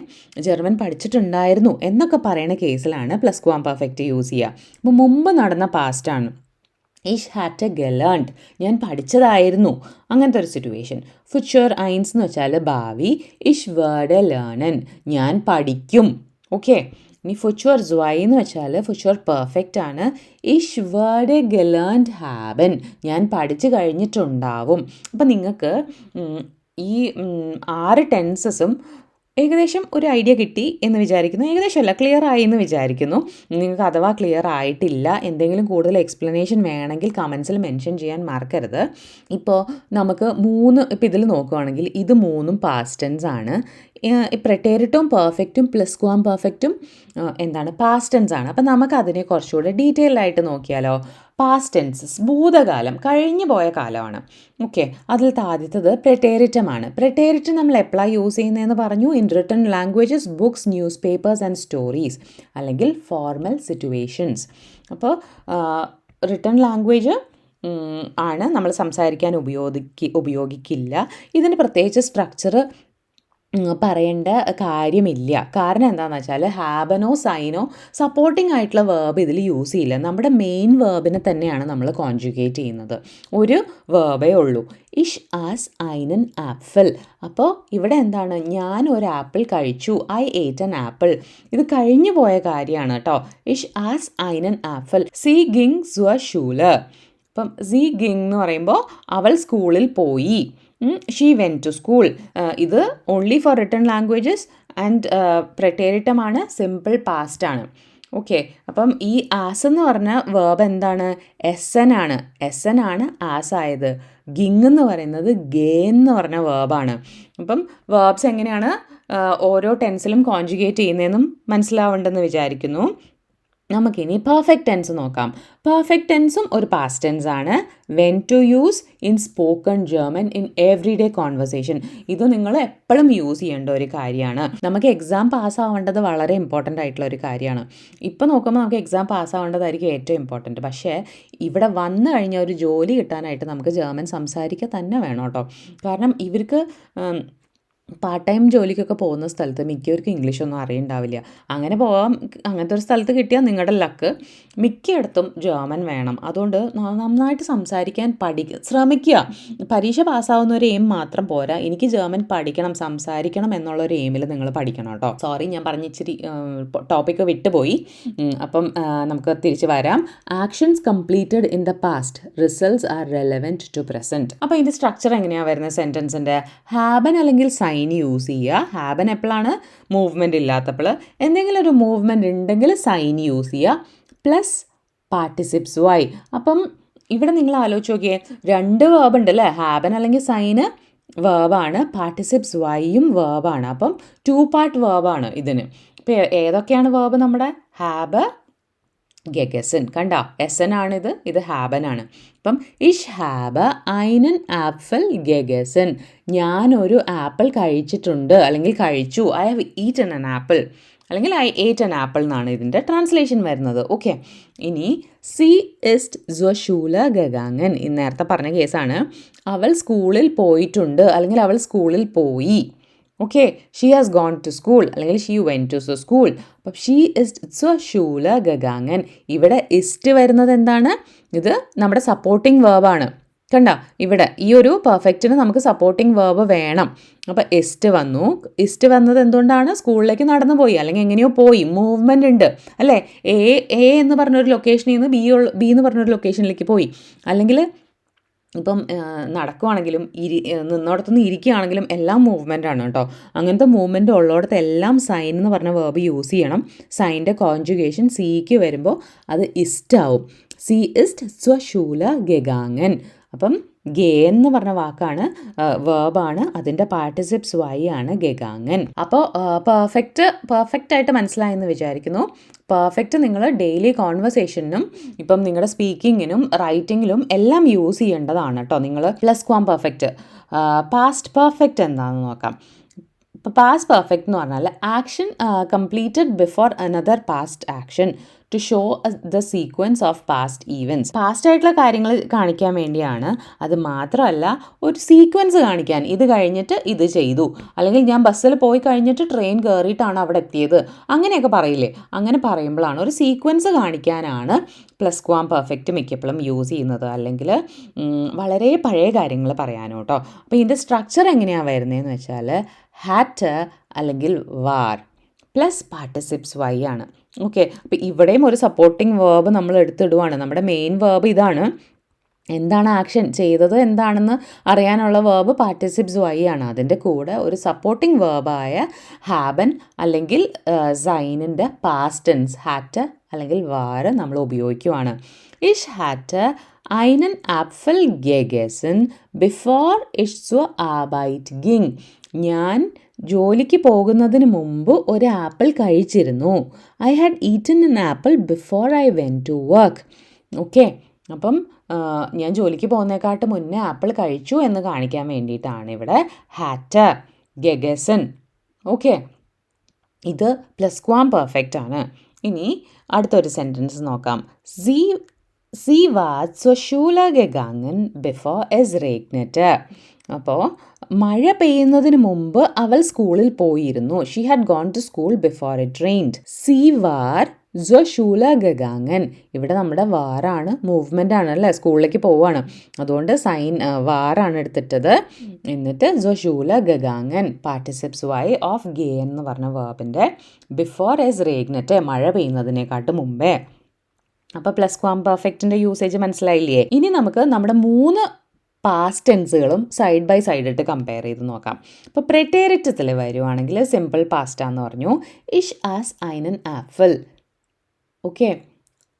ജർമ്മൻ പഠിച്ചിട്ടുണ്ടായിരുന്നു എന്നൊക്കെ പറയുന്ന കേസിലാണ് പ്ലസ്ക്വാംപെർഫെക്റ്റ് യൂസ് ചെയ്യുക. അപ്പോൾ മുമ്പ് നടന്ന പാസ്റ്റാണ്. ഇഷ് ഹാറ്റ് ഗലേൺഡ് ഞാൻ പഠിച്ചതായിരുന്നു, അങ്ങനത്തെ ഒരു സിറ്റുവേഷൻ. ഫ്യൂച്ചർ 1 എന്ന് വെച്ചാൽ ഭാവി. ഇഷ് വേർഡ് ലേണൻ ഞാൻ പഠിക്കും. ഓക്കെ. ഇനി ഫ്യൂച്ചർ 2 എന്ന് വെച്ചാൽ ഫ്യൂച്ചർ പെർഫെക്റ്റ് ആണ്. ഇഷ് വേർഡ് ഗലേൺഡ് ഹാബൻ ഞാൻ പഠിച്ചു കഴിഞ്ഞിട്ടുണ്ടാവും. അപ്പം നിങ്ങൾക്ക് ഈ 6 ടെൻസസും ഏകദേശം ഒരു ഐഡിയ കിട്ടി എന്ന് വിചാരിക്കുന്നു. ഏകദേശമല്ല, ക്ലിയർ ആയി എന്ന് വിചാരിക്കുന്നു. നിങ്ങൾക്ക് അഥവാ ക്ലിയർ ആയിട്ടില്ല, എന്തെങ്കിലും കൂടുതൽ എക്സ്പ്ലനേഷൻ വേണമെങ്കിൽ കമൻസിൽ മെൻഷൻ ചെയ്യാൻ മറക്കരുത്. ഇപ്പോൾ നമുക്ക് ഇപ്പോൾ ഇതിൽ നോക്കുകയാണെങ്കിൽ ഇത് 3 പാസ്റ്റ് ടെൻസ് ആണ്. പ്രെറ്റേരിറ്റവും പെർഫെക്റ്റും പ്ലസ്ക്വാംപെർഫെക്റ്റും എന്താണ് പാസ്റ്റ് ടെൻസ് ആണ്. അപ്പം നമുക്ക് അതിനെ കുറച്ചുകൂടെ ഡീറ്റെയിൽഡ് ആയിട്ട് നോക്കിയാലോ. പാസ്റ്റ് ടെൻസസ് ഭൂതകാലം, കഴിഞ്ഞു പോയ കാലമാണ്. ഓക്കെ, അതിൽ ആദ്യത്തത് പ്രെറ്റേരിറ്റമാണ്. പ്രെറ്റേരിറ്റം നമ്മൾ എപ്പോഴാണ് യൂസ് ചെയ്യുന്നതെന്ന് പറഞ്ഞു. In written languages, books, news papers and stories, അല്ലെങ്കിൽ ഫോർമൽ സിറ്റുവേഷൻസ്. അപ്പോൾ റിട്ടൺ ലാംഗ്വേജ് ആണ് നമ്മൾ സംസാരിക്കാൻ ഉപയോഗിക്കില്ല. ഇതിന് പ്രത്യേകിച്ച് സ്ട്രക്ചർ പറയേണ്ട കാര്യമില്ല. കാരണം എന്താണെന്ന് വെച്ചാൽ ഹാബനോ സൈനോ സപ്പോർട്ടിംഗ് ആയിട്ടുള്ള വേർബ് ഇതിൽ യൂസ് ചെയ്യില്ല. നമ്മുടെ മെയിൻ വേർബിനെ തന്നെയാണ് നമ്മൾ കോൺജുഗേറ്റ് ചെയ്യുന്നത്. ഒരു വേർബേ ഉള്ളൂ. ഇഷ് ആസ് ഐനൻ ആപ്പിൾ. അപ്പോൾ ഇവിടെ എന്താണ്, ഞാൻ ഒരു ആപ്പിൾ കഴിച്ചു. ഐ ഏറ്റ് ആൻ ആപ്പിൾ. ഇത് കഴിഞ്ഞു പോയ കാര്യമാണ് കേട്ടോ. ഇഷ് ആസ് ഐനൻ ആപ്പിൾ. സീ ഗിങ് സ്വ ഷൂലർ. ഇപ്പം സി ഗിങ് എന്ന് പറയുമ്പോൾ അവൾ സ്കൂളിൽ പോയി. She went to school. ഇത് only for written languages and പ്രെറ്റേരിറ്റമാണ്, സിമ്പിൾ പാസ്റ്റ് ആണ്. ഓക്കെ, അപ്പം ഈ ആസ് എന്ന് പറഞ്ഞ വേർബ് എന്താണ്? എസ് എൻ ആണ്. എസ് എൻ ആണ് ആസ് ആയത്. ഗിങ് എന്ന് പറയുന്നത് ഗേ എന്ന് പറഞ്ഞ വേർബാണ്. അപ്പം വേർബ്സ് എങ്ങനെയാണ് ഓരോ ടെൻസിലും കോൺജുഗേറ്റ് ചെയ്യുന്നതെന്നും മനസ്സിലാവുണ്ടെന്ന് വിചാരിക്കുന്നു. നമുക്കിനി പെർഫെക്റ്റ് ടെൻസ് നോക്കാം. പെർഫെക്റ്റ് ടെൻസും ഒരു പാസ്റ്റ് ടെൻസ് ആണ്. When to use in spoken German in every day conversation. ഇത് നിങ്ങൾ എപ്പോഴും യൂസ് ചെയ്യേണ്ട ഒരു കാര്യമാണ്. നമുക്ക് എക്സാം പാസ്സാവേണ്ടത് വളരെ ഇമ്പോർട്ടൻ്റ് ആയിട്ടുള്ള ഒരു കാര്യമാണ്. ഇപ്പോൾ നോക്കുമ്പോൾ നമുക്ക് എക്സാം പാസ്സാവേണ്ടതായിരിക്കും ഏറ്റവും ഇമ്പോർട്ടൻറ്റ്. പക്ഷേ ഇവിടെ വന്നു കഴിഞ്ഞാൽ ഒരു ജോലി കിട്ടാനായിട്ട് നമുക്ക് ജർമ്മൻ സംസാരിക്കുക തന്നെ വേണം കേട്ടോ. കാരണം ഇവർക്ക് പാർട്ട് ടൈം ജോലിക്കൊക്കെ പോകുന്ന സ്ഥലത്ത് മിക്കവർക്കും ഇംഗ്ലീഷൊന്നും അറിയണ്ടാവില്ല. അങ്ങനെ പോകാം, അങ്ങനത്തെ ഒരു സ്ഥലത്ത് കിട്ടിയാൽ നിങ്ങളുടെ ലക്ക്. മിക്കയിടത്തും ജർമ്മൻ വേണം. അതുകൊണ്ട് നന്നായിട്ട് സംസാരിക്കാൻ ശ്രമിക്കുക. പരീക്ഷ പാസ്സാവുന്ന ഒരു എയിം മാത്രം പോരാ, എനിക്ക് ജർമ്മൻ പഠിക്കണം, സംസാരിക്കണം എന്നുള്ളൊരു എയിമിൽ നിങ്ങൾ പഠിക്കണം കേട്ടോ. സോറി, ഞാൻ പറഞ്ഞിച്ചിരി ടോപ്പിക്ക് വിട്ടുപോയി. അപ്പം നമുക്ക് തിരിച്ച് വരാം. Actions completed in the past, results are relevant to present. അപ്പോൾ ഇതിൻ്റെ സ്ട്രക്ചർ എങ്ങനെയാണ് വരുന്നത്? സെൻറ്റൻസിൻ്റെ ഹാബൻ അല്ലെങ്കിൽ സൈൻ യൂസ് ചെയ്യുക. ഹാബൻ എപ്പോഴാണ്? മൂവ്മെൻറ്റ് ഇല്ലാത്തപ്പോൾ. എന്തെങ്കിലും ഒരു മൂവ്മെൻറ്റ് ഉണ്ടെങ്കിൽ സൈൻ യൂസ് ചെയ്യുക. പ്ലസ് പാർട്ടിസിപ്സ് വൈ. അപ്പം ഇവിടെ നിങ്ങൾ ആലോചിച്ച് നോക്കിയേ, 2 വേർബ് ഉണ്ട് അല്ലേ? ഹാബൻ അല്ലെങ്കിൽ സൈന് വേർബാണ്, പാർട്ടിസിപ്സ് വൈയും വേർബാണ്. അപ്പം 2 പാർട്ട് വേർബാണ് ഇതിന്. ഇപ്പോൾ ഏതൊക്കെയാണ് വേർബ്? നമ്മുടെ ഹാബ്, ഗെഗസൻ. കണ്ട, എസ് എൻ ആണിത്, ഇത് ഹാബൻ ആണ്. അപ്പം ഇഷ് ഹാബ് ഐനൻ ആപ്പിൾ ഗെഗസൻ. ഞാനൊരു ആപ്പിൾ കഴിച്ചിട്ടുണ്ട് അല്ലെങ്കിൽ കഴിച്ചു. I have eaten an apple അല്ലെങ്കിൽ ഐ ഏറ്റ് ആൻ ആപ്പിൾ എന്നാണ് ഇതിൻ്റെ ട്രാൻസ്ലേഷൻ വരുന്നത്. ഓക്കെ, ഇനി സി ഇസ്റ്റ് സോ ഷൂല ഗഗാങ്ങൻ. നേരത്തെ പറഞ്ഞ കേസാണ്. അവൾ സ്കൂളിൽ പോയിട്ടുണ്ട് അല്ലെങ്കിൽ അവൾ സ്കൂളിൽ പോയി. Okay, she has gone to school അല്ലെങ്കിൽ ഷീ വെൻ ടു സ്കൂൾ. അപ്പം ഷീ ഇസ്റ്റ് സോ ഷൂല ഗഗാങ്ങൻ. ഇവിടെ ഇസ്റ്റ് വരുന്നത് എന്താണ്? ഇത് നമ്മുടെ സപ്പോർട്ടിംഗ് വേർബാണ്. കണ്ട, ഇവിടെ ഈ ഒരു പെർഫെക്റ്റിന് നമുക്ക് സപ്പോർട്ടിംഗ് വേർബ് വേണം. അപ്പോൾ ഇസ്റ്റ് വന്നു. ഇസ്റ്റ് വന്നത് എന്തുകൊണ്ടാണ്? സ്കൂളിലേക്ക് നടന്നു പോയി അല്ലെങ്കിൽ എങ്ങനെയോ പോയി, മൂവ്മെൻ്റ് ഉണ്ട് അല്ലേ? എ എന്ന് പറഞ്ഞൊരു ലൊക്കേഷനിൽ നിന്ന് ബി എന്ന് പറഞ്ഞൊരു ലൊക്കേഷനിലേക്ക് പോയി. അല്ലെങ്കിൽ ഇപ്പം നടക്കുവാണെങ്കിലും നിന്നോടത്തുനിന്ന് ഇരിക്കുകയാണെങ്കിലും എല്ലാം മൂവ്മെൻ്റ് ആണ് കേട്ടോ. അങ്ങനത്തെ മൂവ്മെൻ്റ് ഉള്ളിടത്ത് എല്ലാം സൈൻ എന്ന് പറഞ്ഞ വേർബ് യൂസ് ചെയ്യണം. സൈൻ്റെ കോൺജുഗേഷൻ സിക്ക് വരുമ്പോൾ അത് ഇസ്റ്റ് ആവും. സി ഇസ്റ്റ് സ്വശൂല ഗഗാങ്ങൻ. അപ്പം ഗേ എന്ന് പറഞ്ഞ വാക്കാണ്, വേർബാണ്, അതിൻ്റെ പാർട്ടിസിപ്സ് വൈ ആണ് ഗഗാങ്ങൻ. അപ്പോൾ പെർഫെക്റ്റ് ആയിട്ട് മനസ്സിലായെന്ന് വിചാരിക്കുന്നു. പെർഫെക്റ്റ് നിങ്ങൾ ഡെയിലി കോൺവെർസേഷനും ഇപ്പം നിങ്ങളുടെ സ്പീക്കിങ്ങിനും റൈറ്റിങ്ങിലും എല്ലാം യൂസ് ചെയ്യേണ്ടതാണ് കേട്ടോ നിങ്ങൾ. പ്ലസ് ക്വാം പെർഫെക്റ്റ്. പാസ്റ്റ് പെർഫെക്റ്റ് എന്താണെന്ന് നോക്കാം. ഇപ്പോൾ പാസ്റ്റ് പെർഫെക്റ്റ് എന്ന് പറഞ്ഞാൽ action completed before another past action to show the sequence of past events. Past ആയിട്ടുള്ള കാര്യങ്ങൾ കാണിക്കാൻ വേണ്ടിയാണ്. അത് മാത്രമല്ല, ഒരു സീക്വൻസ് കാണിക്കാൻ. ഇത് കഴിഞ്ഞിട്ട് ഇത് ചെയ്തു, അല്ലെങ്കിൽ ഞാൻ ബസ്സിൽ പോയി കഴിഞ്ഞിട്ട് ട്രെയിൻ കയറിയിട്ടാണ് അവിടെ എത്തിയത്, അങ്ങനെയൊക്കെ പറയില്ലേ? അങ്ങനെ പറയുമ്പോഴാണ്, ഒരു സീക്വൻസ് കാണിക്കാനാണ് പ്ലസ് ക്വാം പെർഫെക്റ്റ് മിക്കപ്പോഴും യൂസ് ചെയ്യുന്നത്. അല്ലെങ്കിൽ വളരെ പഴയ കാര്യങ്ങൾ പറയാനോ കേട്ടോ. അപ്പോൾ ഇതിൻ്റെ സ്ട്രക്ചർ എങ്ങനെയാണ് വരുന്നതെന്ന് വെച്ചാൽ ഹാറ്റ് അല്ലെങ്കിൽ വാർ പ്ലസ് പാർട്ടിസിപ്സ് വൈ ആണ്. ഓക്കെ, അപ്പോൾ ഇവിടെയും ഒരു സപ്പോർട്ടിംഗ് വേർബ് നമ്മൾ എടുത്തിടുവാണ്. നമ്മുടെ മെയിൻ വേർബ് ഇതാണ്. എന്താണ് ആക്ഷൻ ചെയ്തത് എന്താണെന്ന് അറിയാനുള്ള വേർബ് പാർട്ടിസിപ്സ് വൈ ആണ്. അതിൻ്റെ കൂടെ ഒരു സപ്പോർട്ടിംഗ് വേർബായ ഹാബൻ അല്ലെങ്കിൽ സൈനിൻ്റെ പാസ്റ്റ് ടെൻസ് ഹാറ്റ് അല്ലെങ്കിൽ വാർ നമ്മൾ ഉപയോഗിക്കുവാണ്. ഇഷ് hat einen Apfel gegessen bevor ich zur Arbeit ging. ഞാൻ ജോലിക്ക് പോകുന്നതിന് മുമ്പ് ഒരു ആപ്പിൾ കഴിച്ചിരുന്നു. I had eaten an apple before I went to work. Okay, അപ്പം ഞാൻ ജോലിക്ക് പോകുന്നതിനെക്കാട്ട് മുന്നേ ആപ്പിൾ കഴിച്ചു എന്ന് കാണിക്കാൻ വേണ്ടിയിട്ടാണ് ഇവിടെ ഹാറ്റ് ഗെഗസൻ. ഓക്കെ, ഇത് പ്ലസ് ക്വാം പെർഫെക്റ്റ് ആണ്. ഇനി അടുത്തൊരു സെൻറ്റൻസ് നോക്കാം. Sie war zur Schule gegangen bevor es regnete. അപ്പോൾ മഴ പെയ്യുന്നതിന് മുമ്പ് അവൾ സ്കൂളിൽ പോയിരുന്നു. She had gone to school before it rained. Sie war zur Schule gegangen. ഇവിടെ നമ്മുടെ വാറാണ്, മൂവ്മെൻ്റ് ആണ് അല്ലേ? സ്കൂളിലേക്ക് പോവാണ്, അതുകൊണ്ട് സൈൻ വാറാണ് എടുത്തിട്ടത്. എന്നിട്ട് zur Schule gegangen പാർട്ടിസിപ്സ് വൈ ഓഫ് ഗേ എന്ന് പറഞ്ഞ വേർബിൻ്റെ ബിഫോർ എസ് റേഗ്നറ്റ് മഴ പെയ്യുന്നതിനെക്കാട്ട് മുമ്പേ. അപ്പോൾ പ്ലസ് ക്വാം പെർഫെക്റ്റിൻ്റെ യൂസേജ് മനസ്സിലായില്ലേ? ഇനി നമുക്ക് നമ്മുടെ 3 പാസ്റ്റ് ടെൻസുകളും സൈഡ് ബൈ സൈഡ് ഇട്ട് കമ്പയർ ചെയ്ത് നോക്കാം. ഇപ്പോൾ പ്രെറ്റേറിറ്റത്തിൽ വരുവാണെങ്കിൽ സിമ്പിൾ പാസ്റ്റാന്ന് പറഞ്ഞു. ഇഷ് ആസ് ഐനൻ ആപ്പിൾ. ഓക്കെ,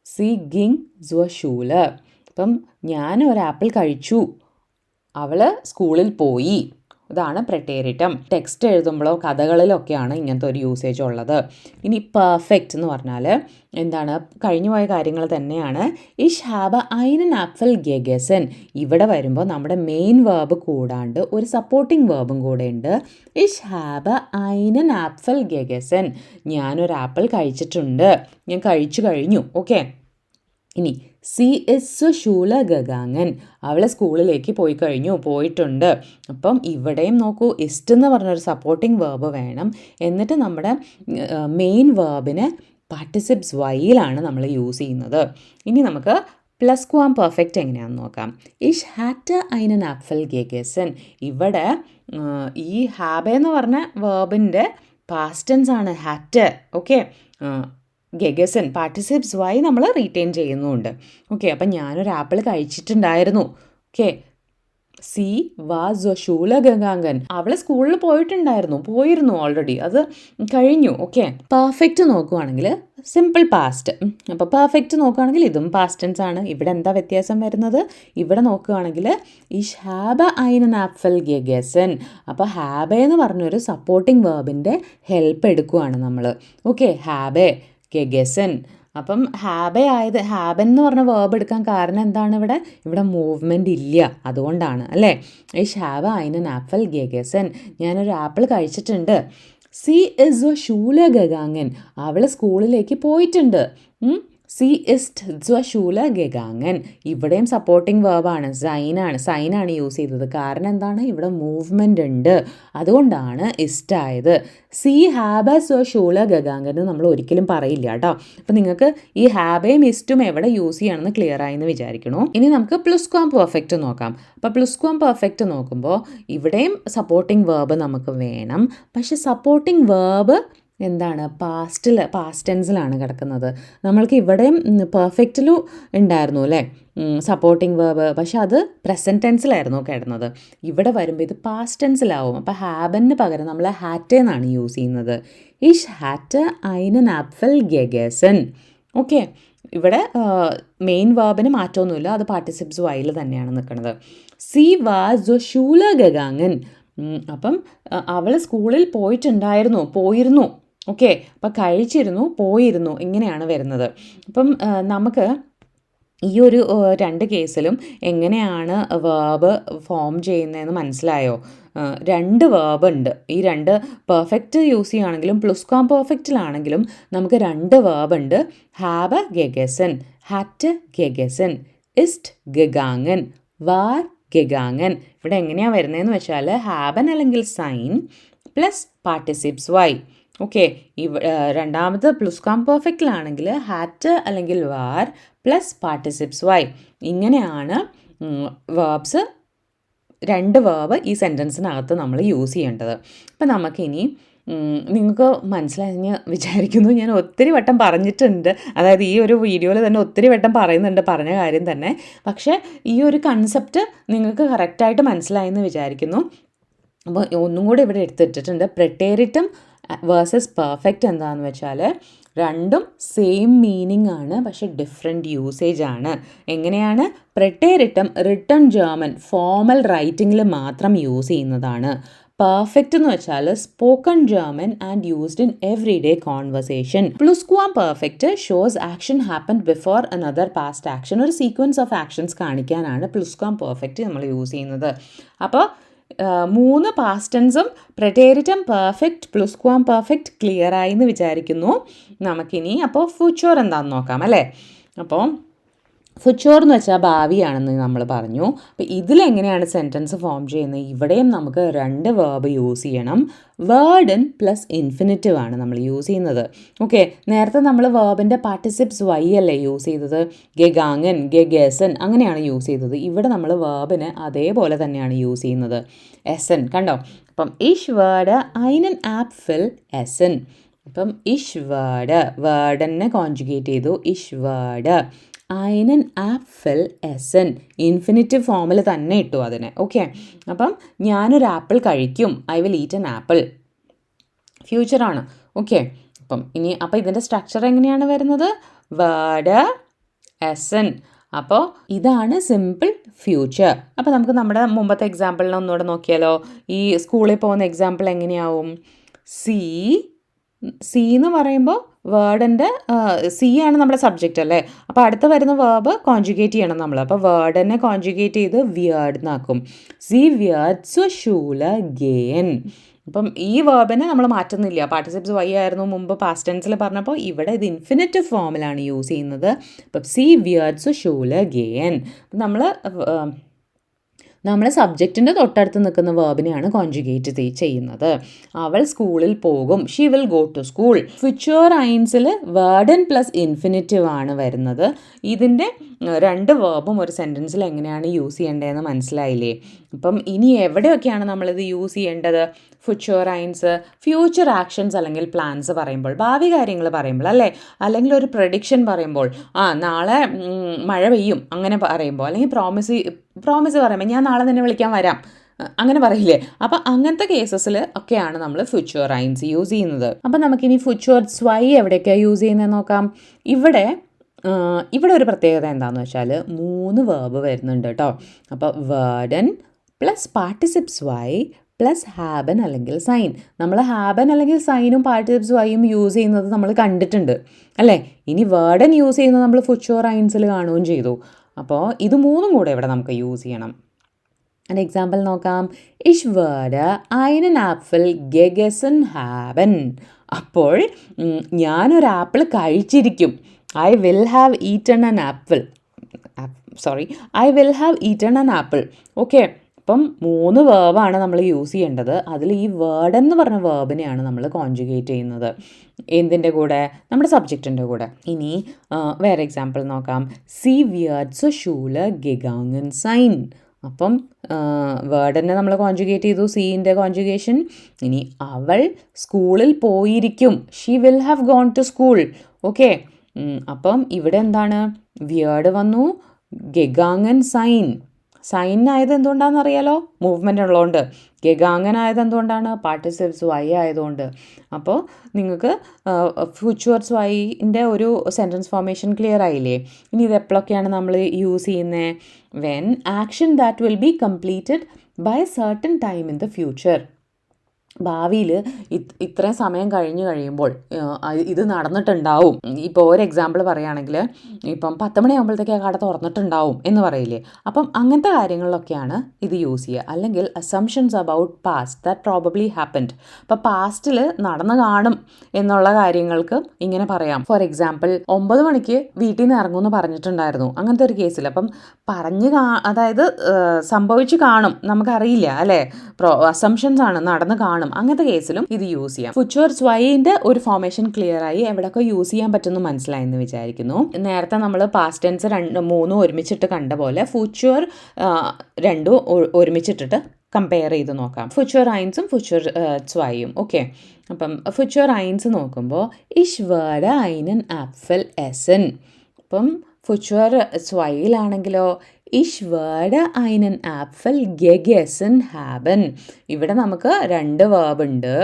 സി ഗിങ് സുവ ഷൂല്. അപ്പം ഞാൻ ഒരു ആപ്പിൾ കഴിച്ചു, അവൾ സ്കൂളിൽ പോയി. ഇതാണ് പ്രെറ്റേറിറ്റം. ടെക്സ്റ്റ് എഴുതുമ്പോഴോ കഥകളിലൊക്കെയാണ് ഇങ്ങനത്തെ ഒരു യൂസേജ് ഉള്ളത്. ഇനി പെർഫെക്റ്റ് എന്ന് പറഞ്ഞാൽ എന്താണ്? കഴിഞ്ഞു പോയ കാര്യങ്ങൾ തന്നെയാണ്. ഇഷ് ഹാബ ഐനൻ ആപ്പിൾ ഗെഗസൻ. ഇവിടെ വരുമ്പോൾ നമ്മുടെ മെയിൻ വേർബ് കൂടാണ്ട് ഒരു സപ്പോർട്ടിംഗ് വേർബും കൂടെ ഉണ്ട്. ഇഷ് ഹാബ ഐനൻ ആപ്പിൾ ഗെഗസൻ. ഞാനൊരു ആപ്പിൾ കഴിച്ചിട്ടുണ്ട്, ഞാൻ കഴിച്ചു കഴിഞ്ഞു. ഓക്കെ, ഇനി സി എസ് ഷൂല ഗഗാങ്ങൻ. അവൾ സ്കൂളിലേക്ക് പോയി കഴിഞ്ഞു, പോയിട്ടുണ്ട്. അപ്പം ഇവിടെയും നോക്കൂ, ഇസ്റ്റ് എന്ന് പറഞ്ഞൊരു സപ്പോർട്ടിംഗ് വേർബ് വേണം. എന്നിട്ട് നമ്മുടെ മെയിൻ വേർബിന് പാർട്ടിസിപ്സ് വൈയിലാണ് നമ്മൾ യൂസ് ചെയ്യുന്നത്. ഇനി നമുക്ക് പ്ലസ് ക്വാം പെർഫെക്റ്റ് എങ്ങനെയാണെന്ന് നോക്കാം. ഇഷ് ഹാറ്റ് ഐനൻ ആപ്പിൾ ഗെഗസൻ. ഇവിടെ ഈ ഹാബ എന്ന് പറഞ്ഞ വേർബിൻ്റെ പാസ്റ്റ് ടെൻസ് ആണ് ഹാറ്റ്. ഓക്കെ, ഗെഗസൻ പാർട്ടിസിപ്സ് വൈ നമ്മൾ റീറ്റെയിൻ ചെയ്യുന്നുമുണ്ട്. ഓക്കെ, അപ്പം ഞാനൊരു ആപ്പിൾ കഴിച്ചിട്ടുണ്ടായിരുന്നു. ഓക്കെ, സി വാസ് ഷൂല ഗംഗാങ്കൻ. അവൾ സ്കൂളിൽ പോയിരുന്നു ഓൾറെഡി, അത് കഴിഞ്ഞു. ഓക്കെ, പെർഫെക്റ്റ് നോക്കുവാണെങ്കിൽ സിമ്പിൾ പാസ്റ്റ്. അപ്പോൾ പെർഫെക്റ്റ് നോക്കുകയാണെങ്കിൽ ഇതും പാസ്റ്റ് ടെൻസ് ആണ്. ഇവിടെ എന്താ വ്യത്യാസം വരുന്നത്? ഇവിടെ നോക്കുകയാണെങ്കിൽ ഇഷ് ഹാബ ഐനൻ ആപ്പിൾ ഗെഗസൻ. അപ്പോൾ ഹാബ എന്ന് പറഞ്ഞൊരു സപ്പോർട്ടിംഗ് വേർബിൻ്റെ ഹെൽപ്പ് എടുക്കുകയാണ് നമ്മൾ. ഓക്കെ, ഹാബെ ഗെഗസൻ. അപ്പം ഹാബൻ എന്ന് പറഞ്ഞ വേർബ് എടുക്കാൻ കാരണം എന്താണ്? ഇവിടെ മൂവ്മെൻ്റ് ഇല്ല, അതുകൊണ്ടാണ് അല്ലേ. ഇഷ് ഹാബ ഐനൻ ആപ്പിൾ ഗെഗസൻ. ഞാനൊരു ആപ്പിൾ കഴിച്ചിട്ടുണ്ട്. സി ഇസ് ഷൂല ഗഗാങ്ങൻ. അവൾ സ്കൂളിലേക്ക് പോയിട്ടുണ്ട്. സി ഇസ്റ്റ് ഷൂല ഗഗാങ്ങൻ. ഇവിടെയും സപ്പോർട്ടിംഗ് വേർബാണ്, സൈനാണ് യൂസ് ചെയ്തത്. കാരണം എന്താണ്? ഇവിടെ മൂവ്മെൻ്റ് ഉണ്ട്, അതുകൊണ്ടാണ് ഇസ്റ്റ് ആയത്. സി ഹാബസ് ഷൂല ഗഗാങ്ങൻ എന്ന് നമ്മൾ ഒരിക്കലും പറയില്ല കേട്ടോ. അപ്പം നിങ്ങൾക്ക് ഈ ഹാബയും ഇസ്റ്റും എവിടെ യൂസ് ചെയ്യണമെന്ന് ക്ലിയർ ആയെന്ന് വിചാരിക്കണു. ഇനി നമുക്ക് പ്ലസ് ക്വാം പെർഫെക്റ്റ് നോക്കാം. അപ്പോൾ പ്ലസ് ക്വാം പെർഫെക്റ്റ് നോക്കുമ്പോൾ ഇവിടെയും സപ്പോർട്ടിംഗ് വേർബ് നമുക്ക് വേണം. പക്ഷെ സപ്പോർട്ടിംഗ് വേർബ് എന്താണ്? പാസ്റ്റ് ടെൻസിലാണ് കിടക്കുന്നത്. നമ്മൾക്ക് ഇവിടെയും പെർഫെക്റ്റിലും ഉണ്ടായിരുന്നു അല്ലേ സപ്പോർട്ടിംഗ് വേർബ്, പക്ഷെ അത് പ്രസൻറ്റ് ടെൻസിലായിരുന്നു കിടന്നത്. ഇവിടെ വരുമ്പോൾ ഇത് പാസ്റ്റ് ടെൻസിലാവും. അപ്പോൾ ഹാബന് പകരം നമ്മൾ ഹാറ്റ് എന്നാണ് യൂസ് ചെയ്യുന്നത്. ഇഷ് ഹാറ്റ് ഐനൻ ആപ്പിൾ ഗെഗസൻ. ഓക്കെ, ഇവിടെ മെയിൻ വേർബിന് മാറ്റമൊന്നുമില്ല, അത് പാർട്ടിസിപ്സ് വൈയിൽ തന്നെയാണ് നിൽക്കുന്നത്. സി വാസ് ഷൂല ഗഗാങ്ങൻ. അപ്പം അവൾ സ്കൂളിൽ പോയിരുന്നു. ഓക്കെ, അപ്പം കഴിച്ചിരുന്നു, പോയിരുന്നു, ഇങ്ങനെയാണ് വരുന്നത്. അപ്പം നമുക്ക് ഈ ഒരു 2 കേസിലും എങ്ങനെയാണ് വേർബ് ഫോം ചെയ്യുന്നതെന്ന് മനസ്സിലായോ? 2 വേർബ് ഉണ്ട്. ഈ 2 പെർഫെക്റ്റ് യൂസ് ചെയ്യുകയാണെങ്കിലും പ്ലസ് ക്വാം പെർഫെക്റ്റിലാണെങ്കിലും നമുക്ക് 2 വേർബ് ഉണ്ട്. ഹാബ ഗെഗസൻ, ഹാറ്റ് ഗെഗസൻ, ഇസ്റ്റ് ഗഗാങ്ങൻ, വാർ ഗഗാങ്ങൻ. ഇവിടെ എങ്ങനെയാണ് വരുന്നതെന്ന് വെച്ചാൽ ഹാബൻ അല്ലെങ്കിൽ സൈൻ പ്ലസ് പാർട്ടിസിപ്സ് വൈ. ഓക്കെ, രണ്ടാമത് പ്ലസ് ക്വാം പെർഫെക്റ്റിലാണെങ്കിൽ ഹാറ്റ് അല്ലെങ്കിൽ വാർ പ്ലസ് പാർട്ടിസിപ്സ് വൈ. ഇങ്ങനെയാണ് വേർബ്സ് 2 വേർബ് ഈ സെൻറ്റൻസിനകത്ത് നമ്മൾ യൂസ് ചെയ്യേണ്ടത്. അപ്പം നമുക്കിനി നിങ്ങൾക്ക് മനസ്സിലായെന്ന് വിചാരിക്കുന്നു. ഞാൻ ഒത്തിരി വട്ടം പറഞ്ഞിട്ടുണ്ട്, അതായത് ഈ ഒരു വീഡിയോയിൽ തന്നെ ഒത്തിരി വട്ടം പറയുന്നുണ്ട് പറഞ്ഞ കാര്യം തന്നെ. പക്ഷേ ഈ ഒരു കൺസെപ്റ്റ് നിങ്ങൾക്ക് കറക്റ്റായിട്ട് മനസ്സിലായെന്ന് വിചാരിക്കുന്നു. അപ്പോൾ ഒന്നും കൂടെ ഇവിടെ എടുത്തിട്ടിട്ടുണ്ട്. പ്രെറ്റേറിറ്റം വേഴ്സസ് പെർഫെക്റ്റ് എന്താണെന്ന് വെച്ചാൽ രണ്ടും സെയിം മീനിങ് ആണ്, പക്ഷെ ഡിഫറെൻറ്റ് യൂസേജ് ആണ്. എങ്ങനെയാണ്? പ്രെറ്റേറിറ്റം റിട്ടൺ ജർമ്മൻ ഫോർമൽ റൈറ്റിങ്ങിൽ മാത്രം യൂസ് ചെയ്യുന്നതാണ്. പെർഫെക്റ്റ് എന്ന് വെച്ചാൽ spoken German and used in every day conversation. പ്ലസ് ക്വാം perfect shows action happen before another past action. ഒരു സീക്വൻസ് ഓഫ് ആക്ഷൻസ് കാണിക്കാനാണ് പ്ലസ് ക്വാം പെർഫെക്റ്റ് നമ്മൾ യൂസ് ചെയ്യുന്നത്. അപ്പോൾ 3 പാസ്റ്റ് ടെൻസും പ്രെറ്റേറിറ്റം പെർഫെക്റ്റ് പ്ലസ് ക്വാം പെർഫെക്റ്റ് ക്ലിയർ ആയി എന്ന് വിചാരിക്കുന്നു. നമുക്കിനി അപ്പോൾ ഫ്യൂച്ചർ എന്താണെന്ന് നോക്കാം അല്ലേ. അപ്പോൾ ഫ്യൂച്ചർ എന്ന് വെച്ചാൽ ഭാവിയാണെന്ന് നമ്മൾ പറഞ്ഞു. അപ്പോൾ ഇതിലെങ്ങനെയാണ് സെൻറ്റൻസ് ഫോം ചെയ്യുന്നത്? ഇവിടെയും നമുക്ക് 2 വേർബ് യൂസ് ചെയ്യണം. വേർഡ് ഇൻ പ്ലസ് ഇൻഫിനിറ്റീവ് ആണ് നമ്മൾ യൂസ് ചെയ്യുന്നത്. ഓക്കെ, നേരത്തെ നമ്മൾ വേർബിൻ്റെ പാർട്ടിസിപ്സ് വൈ അല്ലേ യൂസ് ചെയ്തത്? ഗഗാങ്ങൻ, ഗഗേസൻ അങ്ങനെയാണ് യൂസ് ചെയ്തത്. ഇവിടെ നമ്മൾ വേർബിന് അതേപോലെ തന്നെയാണ് യൂസ് ചെയ്യുന്നത്. എസൻ കണ്ടോ. അപ്പം ഇഷ് വേർഡ് ഐനൻ ആപ്പിൾ എസൻ. അപ്പം വേർഡനെ കോൺജുഗേറ്റ് ചെയ്തു. വേർഡ് einen ആപ്പിൾ എസൻ ഇൻഫിനിറ്റീവ് ഫോമിൽ തന്നെ ഇട്ടു അതിനെ. ഓക്കെ, അപ്പം ഞാനൊരു ആപ്പിൾ കഴിക്കും. I will eat an apple. ഫ്യൂച്ചറാണ്. ഓക്കെ, അപ്പം ഇതിൻ്റെ സ്ട്രക്ചർ എങ്ങനെയാണ് വരുന്നത്? വേർഡ് എസൻ. അപ്പോൾ ഇതാണ് സിമ്പിൾ ഫ്യൂച്ചർ. അപ്പോൾ നമുക്ക് നമ്മുടെ മുമ്പത്തെ എക്സാമ്പിളിനെ ഒന്നുകൂടെ നോക്കിയാലോ. ഈ സ്കൂളിൽ പോകുന്ന എക്സാമ്പിൾ എങ്ങനെയാവും? സി എന്ന് പറയുമ്പോൾ വേർഡിൻ്റെ സി ആണ് നമ്മുടെ സബ്ജക്റ്റ് അല്ലേ. അപ്പോൾ അടുത്ത വരുന്ന വേർബ് കോൺജുഗേറ്റ് ചെയ്യണം നമ്മൾ. അപ്പോൾ വേർഡിനെ കോൺജുഗേറ്റ് ചെയ്ത് വിയർഡ് എന്നാക്കും. സി വിയർഡ്സ് ഷൂല ഗേൻ. അപ്പം ഈ വേർബിനെ നമ്മൾ മാറ്റുന്നില്ല. പാർട്ടിസിപ്സ് വൈ ആയിരുന്നു മുമ്പ് പാസ്റ്റ് ടെൻസിൽ പറഞ്ഞപ്പോൾ, ഇവിടെ ഇത് ഇൻഫിനിറ്റീവ് ഫോമിലാണ് യൂസ് ചെയ്യുന്നത്. അപ്പം സി വിയർഡ്സ് ഷൂല ഗേൻ. നമ്മൾ സബ്ജക്റ്റിൻ്റെ തൊട്ടടുത്ത് നിൽക്കുന്ന വേർബിനെയാണ് കോൺജുഗേറ്റ് ചെയ്യുന്നത്. അവൾ സ്കൂളിൽ പോകും. She will go to school. Future ഐൻസിൽ വേർഡൻ പ്ലസ് ഇൻഫിനിറ്റീവ് ആണ് വരുന്നത്. ഇതിൻ്റെ രണ്ട് വേർബും ഒരു സെൻറ്റൻസിൽ എങ്ങനെയാണ് യൂസ് ചെയ്യേണ്ടതെന്ന് മനസ്സിലായില്ലേ? അപ്പം ഇനി എവിടെയൊക്കെയാണ് നമ്മളിത് യൂസ് ചെയ്യേണ്ടത്? ഫ്യൂച്ചർ ഐൻസ് ഫ്യൂച്ചർ ആക്ഷൻസ് അല്ലെങ്കിൽ പ്ലാൻസ് പറയുമ്പോൾ, ഭാവി കാര്യങ്ങൾ പറയുമ്പോൾ അല്ലേ, അല്ലെങ്കിൽ ഒരു പ്രഡിക്ഷൻ പറയുമ്പോൾ, നാളെ മഴ പെയ്യും അങ്ങനെ പറയുമ്പോൾ, അല്ലെങ്കിൽ പ്രോമിസ് പറയുമ്പോൾ ഞാൻ നാളെ തന്നെ വിളിക്കാൻ വരാം അങ്ങനെ പറയില്ലേ. അപ്പം അങ്ങനത്തെ കേസസിൽ ഒക്കെയാണ് നമ്മൾ ഫ്യൂച്ചർ ഐൻസ് യൂസ് ചെയ്യുന്നത്. അപ്പം നമുക്കിനി ഫ്യൂച്ചേർസ് വൈ എവിടെയൊക്കെയാണ് യൂസ് ചെയ്യുന്നത് നോക്കാം. ഇവിടെ ഒരു പ്രത്യേകത എന്താണെന്ന് വെച്ചാൽ 3 വേർബ് വരുന്നുണ്ട് കേട്ടോ. അപ്പോൾ വേർഡൻ പ്ലസ് പാർട്ടിസിപ്സ് വൈ പ്ലസ് ഹാബൻ അല്ലെങ്കിൽ സൈൻ. നമ്മൾ ഹാബൻ അല്ലെങ്കിൽ സൈനും പാർട്ടിസിപ്സ് വൈയും യൂസ് ചെയ്യുന്നത് നമ്മൾ കണ്ടിട്ടുണ്ട് അല്ലേ. ഇനി വേർഡൻ യൂസ് ചെയ്യുന്നത് നമ്മൾ ഫ്യൂച്ചർ ഐൻസിൽ കാണുകയും ചെയ്തു. അപ്പോൾ ഇത് 3 കൂടെ ഇവിടെ നമുക്ക് യൂസ് ചെയ്യണം. ഒരു എക്സാമ്പിൾ നോക്കാം. ഇഷ് വേർഡ് einen ആപ്പിൾ ഗെഗസൻ ഹാബൻ. അപ്പോൾ ഞാനൊരു ആപ്പിൾ കഴിച്ചിരിക്കും. I will have eaten an apple. Okay, അപ്പം 3 വേർബാണ് നമ്മൾ യൂസ് ചെയ്യേണ്ടത്. അതിൽ ഈ വേർഡ് എന്ന് പറഞ്ഞ വേർബിനെയാണ് നമ്മൾ കോൺജുഗേറ്റ് ചെയ്യുന്നത്. എന്തിൻ്റെ കൂടെ? നമ്മുടെ സബ്ജക്റ്റിൻ്റെ കൂടെ. ഇനി വേറെ എക്സാമ്പിൾ നോക്കാം. സി വിയർഡ്സ് ഷൂല ഗെഗാങ്ങൻ സൈൻ. അപ്പം വേർഡിനെ നമ്മൾ കോൺജുഗേറ്റ് ചെയ്തു, സീൻ്റെ കോൺജുഗേഷൻ. ഇനി അവൾ സ്കൂളിൽ പോയിരിക്കും. She will have gone to school. Okay, അപ്പം ഇവിടെ എന്താണ്? വിയർഡ് വന്നു, ഗെഗാങ്ങൻ സൈൻ ആയത് എന്തുകൊണ്ടാണെന്ന് അറിയാലോ? മൂവ്മെൻ്റ് ഉള്ളതുകൊണ്ട്. ഗെഗാങ്ങൻ ആയത് എന്തുകൊണ്ടാണ്? പാർട്ടിസിപ്സ് വൈ ആയതുകൊണ്ട്. അപ്പോൾ നിങ്ങൾക്ക് ഫ്യൂച്ചേഴ്സ് വൈൻ്റെ ഒരു സെൻറ്റൻസ് ഫോർമേഷൻ ക്ലിയർ ആയില്ലേ? ഇനി ഇത് എപ്പോഴൊക്കെയാണ് നമ്മൾ യൂസ് ചെയ്യുന്നത്? When action that will be completed by certain time in the future. ഭാവിയിൽ ഇത്രയും സമയം കഴിയുമ്പോൾ ഇത് നടന്നിട്ടുണ്ടാവും. ഇപ്പോൾ ഒരു എക്സാമ്പിൾ പറയുകയാണെങ്കിൽ, ഇപ്പം 10 മണിയാകുമ്പോഴത്തേക്ക് ആ കട തുറന്നിട്ടുണ്ടാവും എന്ന് പറയില്ലേ. അപ്പം അങ്ങനത്തെ കാര്യങ്ങളിലൊക്കെയാണ് ഇത് യൂസ് ചെയ്യുക. അല്ലെങ്കിൽ assumptions about past that probably happened. അപ്പോൾ പാസ്റ്റിൽ നടന്നു കാണും എന്നുള്ള കാര്യങ്ങൾക്ക് ഇങ്ങനെ പറയാം. ഫോർ എക്സാമ്പിൾ, 9 മണിക്ക് വീട്ടിൽ നിന്ന് ഇറങ്ങുമെന്ന് പറഞ്ഞിട്ടുണ്ടായിരുന്നു. അങ്ങനത്തെ ഒരു കേസിൽ അപ്പം അതായത് സംഭവിച്ചു കാണും, നമുക്കറിയില്ല അല്ലേ. അസംഷൻസ് ആണ്, നടന്നു കാണും. അങ്ങനത്തെ കേസിലും ഇത് യൂസ് ചെയ്യാം. ഫ്യൂച്ചേഴ്സ് വൈൻ്റെ ഒരു ഫോർമേഷൻ ക്ലിയർ ആയി. എവിടെയൊക്കെ യൂസ് ചെയ്യാൻ പറ്റുമെന്ന് മനസ്സിലായെന്ന് വിചാരിക്കുന്നു. നേരത്തെ നമ്മൾ പാസ്റ്റ് ടെൻസ് 3 ഒരുമിച്ചിട്ട് കണ്ട പോലെ ഫ്യൂച്ചർ 2 ഒരുമിച്ചിട്ടിട്ട് കമ്പയർ ചെയ്ത് നോക്കാം. ഫ്യൂച്ചർ ഐൻസും ഫ്യൂച്ചർ സ്വൈയും. ഓക്കെ, അപ്പം ഫ്യൂച്ചർ ഐൻസ് നോക്കുമ്പോൾ ഇഷ് വേർഡ് einen ആപ്പിൾ എസൻ. അപ്പം ഫ്യൂച്ചർ സ്വൈയിലാണെങ്കിലോ ഇഷ് വേർഡ് einen ആപ്പിൾ ഗെഗസൻ ഹാബൻ. ഇവിടെ നമുക്ക് 2 വേർബ് ഉണ്ട്,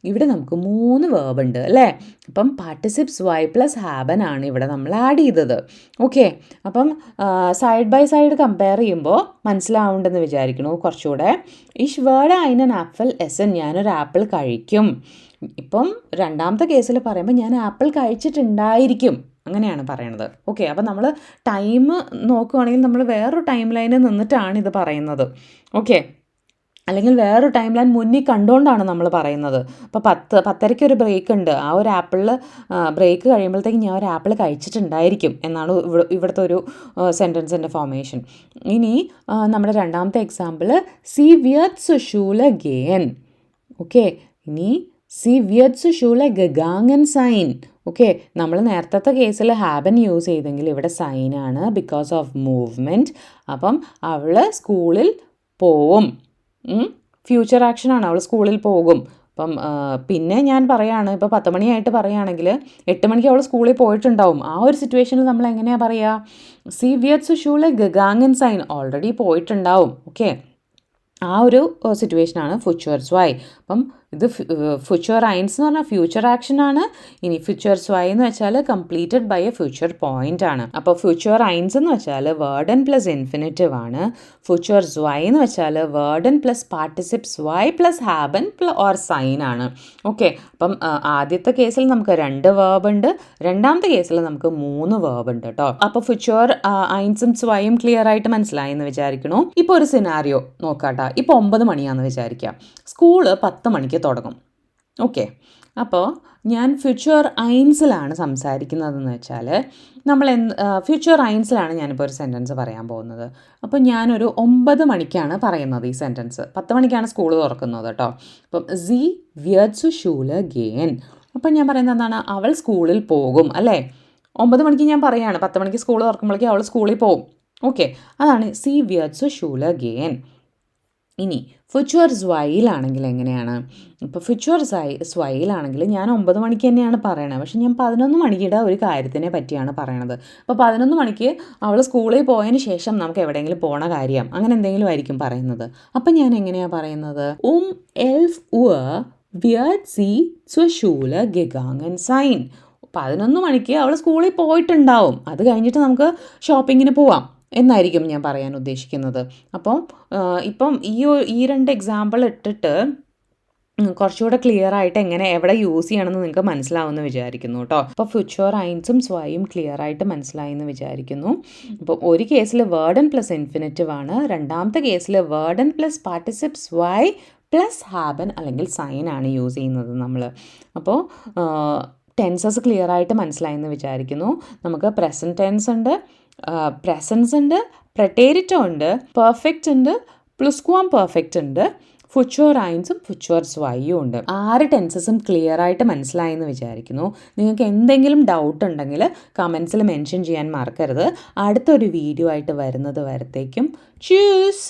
ഇവിടെ നമുക്ക് 3 വേർബ് ഉണ്ട് അല്ലേ. അപ്പം പാർട്ടിസിപ്സ് വൈ പ്ലസ് ഹാബൻ ആണ് ഇവിടെ നമ്മൾ ആഡ് ചെയ്തത്. ഓക്കെ, അപ്പം സൈഡ് ബൈ സൈഡ് കമ്പയർ ചെയ്യുമ്പോൾ മനസ്സിലാവുണ്ടെന്ന് വിചാരിക്കുന്നു കുറച്ചുകൂടെ. ഇഷ് വേർഡ് einen ആപ്പിൾ എസൻ, ഞാനൊരു ആപ്പിൾ കഴിക്കും. ഇപ്പം രണ്ടാമത്തെ കേസിൽ പറയുമ്പോൾ ഞാൻ ആപ്പിൾ കഴിച്ചിട്ടുണ്ടായിരിക്കും അങ്ങനെയാണ് പറയണത്. ഓക്കെ, അപ്പം നമ്മൾ ടൈം നോക്കുകയാണെങ്കിൽ നമ്മൾ വേറൊരു ടൈം ലൈനിൽ നിന്നിട്ടാണ് ഇത് പറയുന്നത്. ഓക്കെ, അല്ലെങ്കിൽ വേറൊരു ടൈം ലൈൻ മുന്നിൽ കണ്ടുകൊണ്ടാണ് നമ്മൾ പറയുന്നത്. അപ്പോൾ 10:30 ഒരു ബ്രേക്ക് ഉണ്ട്. ആ ഒരു ആപ്പിളിൽ ബ്രേക്ക് കഴിയുമ്പോഴത്തേക്ക് ഞാൻ ഒരു ആപ്പിൾ കഴിച്ചിട്ടുണ്ടായിരിക്കും എന്നാണ് ഇവിടുത്തെ ഒരു സെൻറ്റൻസിൻ്റെ ഫോർമേഷൻ. ഇനി നമ്മുടെ രണ്ടാമത്തെ എക്സാമ്പിൾ സി വിയർഡ്സ് ഷൂല ഗേൻ. ഓക്കെ, ഇനി സി വിയർഡ്സ് ഷൂല ഗഗാങ്ങൻ സൈൻ. ഓക്കെ, നമ്മൾ നേരത്തെ കേസിൽ ഹാബൻ യൂസ് ചെയ്തെങ്കിൽ ഇവിടെ സൈനാണ് ബിക്കോസ് ഓഫ് മൂവ്മെൻറ്റ്. അപ്പം അവൾ സ്കൂളിൽ പോവും. ഫ്യൂച്ചർ ആക്ഷനാണ്, അവൾ സ്കൂളിൽ പോകും. അപ്പം പിന്നെ ഞാൻ പറയുകയാണ്, ഇപ്പോൾ 10 മണിയായിട്ട് പറയുകയാണെങ്കിൽ 8 മണിക്ക് അവൾ സ്കൂളിൽ പോയിട്ടുണ്ടാവും. ആ ഒരു സിറ്റുവേഷനിൽ നമ്മൾ എങ്ങനെയാണ് പറയുക? C wird zur Schule gegangen sein, already പോയിട്ടുണ്ടാവും. ഓക്കെ, ആ ഒരു സിറ്റുവേഷനാണ് ഫ്യൂച്ചർ സ്വൈ. അപ്പം ഇത് ഫ്യൂച്ചർ ഐൻസ് എന്ന് പറഞ്ഞാൽ ഫ്യൂച്ചർ ആക്ഷൻ ആണ്. ഇനി ഫ്യൂച്ചർ സ്വൈ എന്ന് വെച്ചാൽ completed by a future point ആണ്. അപ്പോൾ ഫ്യൂച്ചർ ഐൻസ് എന്ന് വെച്ചാൽ വേർഡൻ പ്ലസ് ഇൻഫിനിറ്റീവ് ആണ്. ഫ്യൂച്ചർ സ്വൈ എന്ന് വെച്ചാൽ വേർഡൻ പ്ലസ് പാർട്ടിസിപ്പ് സ്വൈ പ്ലസ് ഹാബൻ ഓർ സൈൻ ആണ്. ഓക്കെ, അപ്പം ആദ്യത്തെ കേസിൽ നമുക്ക് 2 വേർബ് ഉണ്ട്, രണ്ടാമത്തെ കേസിൽ നമുക്ക് 3 വേർബ് ഉണ്ട് കേട്ടോ. അപ്പോൾ ഫ്യൂച്ചർ ഐൻസും സ്വൈയും ക്ലിയർ ആയിട്ട് മനസ്സിലായി എന്ന് വിചാരിക്കണു. ഇപ്പോൾ ഒരു സിനാരിയോ നോക്കാട്ടോ. ഇപ്പോൾ 9 മണിയാണെന്ന് വിചാരിക്കാം, സ്കൂള് 10 മണിക്ക് തുടങ്ങും. ഓക്കെ, അപ്പോൾ ഞാൻ ഫ്യൂച്ചർ ഐൻസിലാണ് സംസാരിക്കുന്നതെന്ന് വെച്ചാൽ നമ്മൾ ഫ്യൂച്ചർ ഐൻസിലാണ് ഞാനിപ്പോൾ ഒരു സെൻറ്റൻസ് പറയാൻ പോകുന്നത്. അപ്പോൾ ഞാനൊരു 9 മണിക്കാണ് പറയുന്നത് ഈ സെൻറ്റൻസ്. 10 മണിക്കാണ് സ്കൂൾ തുറക്കുന്നത് കേട്ടോ. അപ്പം C wird zur Schule gehen. അപ്പം ഞാൻ പറയുന്നത് എന്താണ്? അവൾ സ്കൂളിൽ പോകും അല്ലേ. 9 മണിക്ക് ഞാൻ പറയുകയാണ്, 10 മണിക്ക് സ്കൂൾ തുറക്കുമ്പോഴേക്കും അവൾ സ്കൂളിൽ പോകും. ഓക്കെ, അതാണ് C wird zur Schule gehen. ഇനി ഫ്യൂച്ചർ സ്വൈയിലാണെങ്കിൽ എങ്ങനെയാണ്? ഇപ്പോൾ ഫ്യൂച്ചർ സ്വൈയിലാണെങ്കിൽ ഞാൻ 9 മണിക്ക് തന്നെയാണ് പറയണത്, പക്ഷെ ഞാൻ 11 മണിയുടെ ഒരു കാര്യത്തിനെ പറ്റിയാണ് പറയണത്. അപ്പോൾ 11 മണിക്ക് അവൾ സ്കൂളിൽ പോയതിന് ശേഷം നമുക്ക് എവിടെയെങ്കിലും പോണ കാര്യം അങ്ങനെ എന്തെങ്കിലും ആയിരിക്കും പറയുന്നത്. അപ്പം ഞാൻ എങ്ങനെയാണ് പറയുന്നത്? 11 Uhr wird sie zur Schule gegangen sein. 11 മണിക്ക് അവൾ സ്കൂളിൽ പോയിട്ടുണ്ടാവും, അത് കഴിഞ്ഞിട്ട് നമുക്ക് ഷോപ്പിങ്ങിന് പോവാം എന്നായിരിക്കും ഞാൻ പറയാൻ ഉദ്ദേശിക്കുന്നത്. അപ്പം ഇപ്പം ഈ 2 എക്സാമ്പിൾ ഇട്ടിട്ട് കുറച്ചുകൂടെ ക്ലിയർ ആയിട്ട് എവിടെ യൂസ് ചെയ്യണമെന്ന് നിങ്ങൾക്ക് മനസ്സിലാവുമെന്ന് വിചാരിക്കുന്നു കേട്ടോ. അപ്പോൾ ഫ്യൂച്ചർ ഐൻസും സ്വയും ക്ലിയർ ആയിട്ട് മനസ്സിലായി എന്ന് വിചാരിക്കുന്നു. അപ്പോൾ ഒരു കേസിൽ വേർഡൻ പ്ലസ് ഇൻഫിനിറ്റീവ് ആണ്, രണ്ടാമത്തെ കേസിൽ വേർഡൻ പ്ലസ് പാർട്ടിസിപ്പ് സ്വൈ പ്ലസ് ഹാബൻ അല്ലെങ്കിൽ സൈൻ ആണ് യൂസ് ചെയ്യുന്നത് നമ്മൾ. അപ്പോൾ ടെൻസസ് ക്ലിയർ ആയിട്ട് മനസ്സിലായെന്ന് വിചാരിക്കുന്നു. നമുക്ക് പ്രസൻറ്റ് ടെൻസ് ഉണ്ട്, പ്രസൻസ് ഉണ്ട്, പ്രെറ്റേരിറ്റോ ഉണ്ട്, പെർഫെക്റ്റ് ഉണ്ട്, പ്ലുസ്ക്വാം പെർഫെക്റ്റ് ഉണ്ട്, ഫ്യൂച്ചർ ഐൻസും ഫ്യൂച്ചർ സ്വൈയും ഉണ്ട്. 6 ടെൻസസും ക്ലിയർ ആയിട്ട് മനസ്സിലായെന്ന് വിചാരിക്കുന്നു. നിങ്ങൾക്ക് എന്തെങ്കിലും ഡൗട്ട് ഉണ്ടെങ്കിൽ കമൻസിൽ മെൻഷൻ ചെയ്യാൻ മറക്കരുത്. അടുത്തൊരു വീഡിയോ ആയിട്ട് വരുന്നത് വരത്തേക്കും ചൂസ്.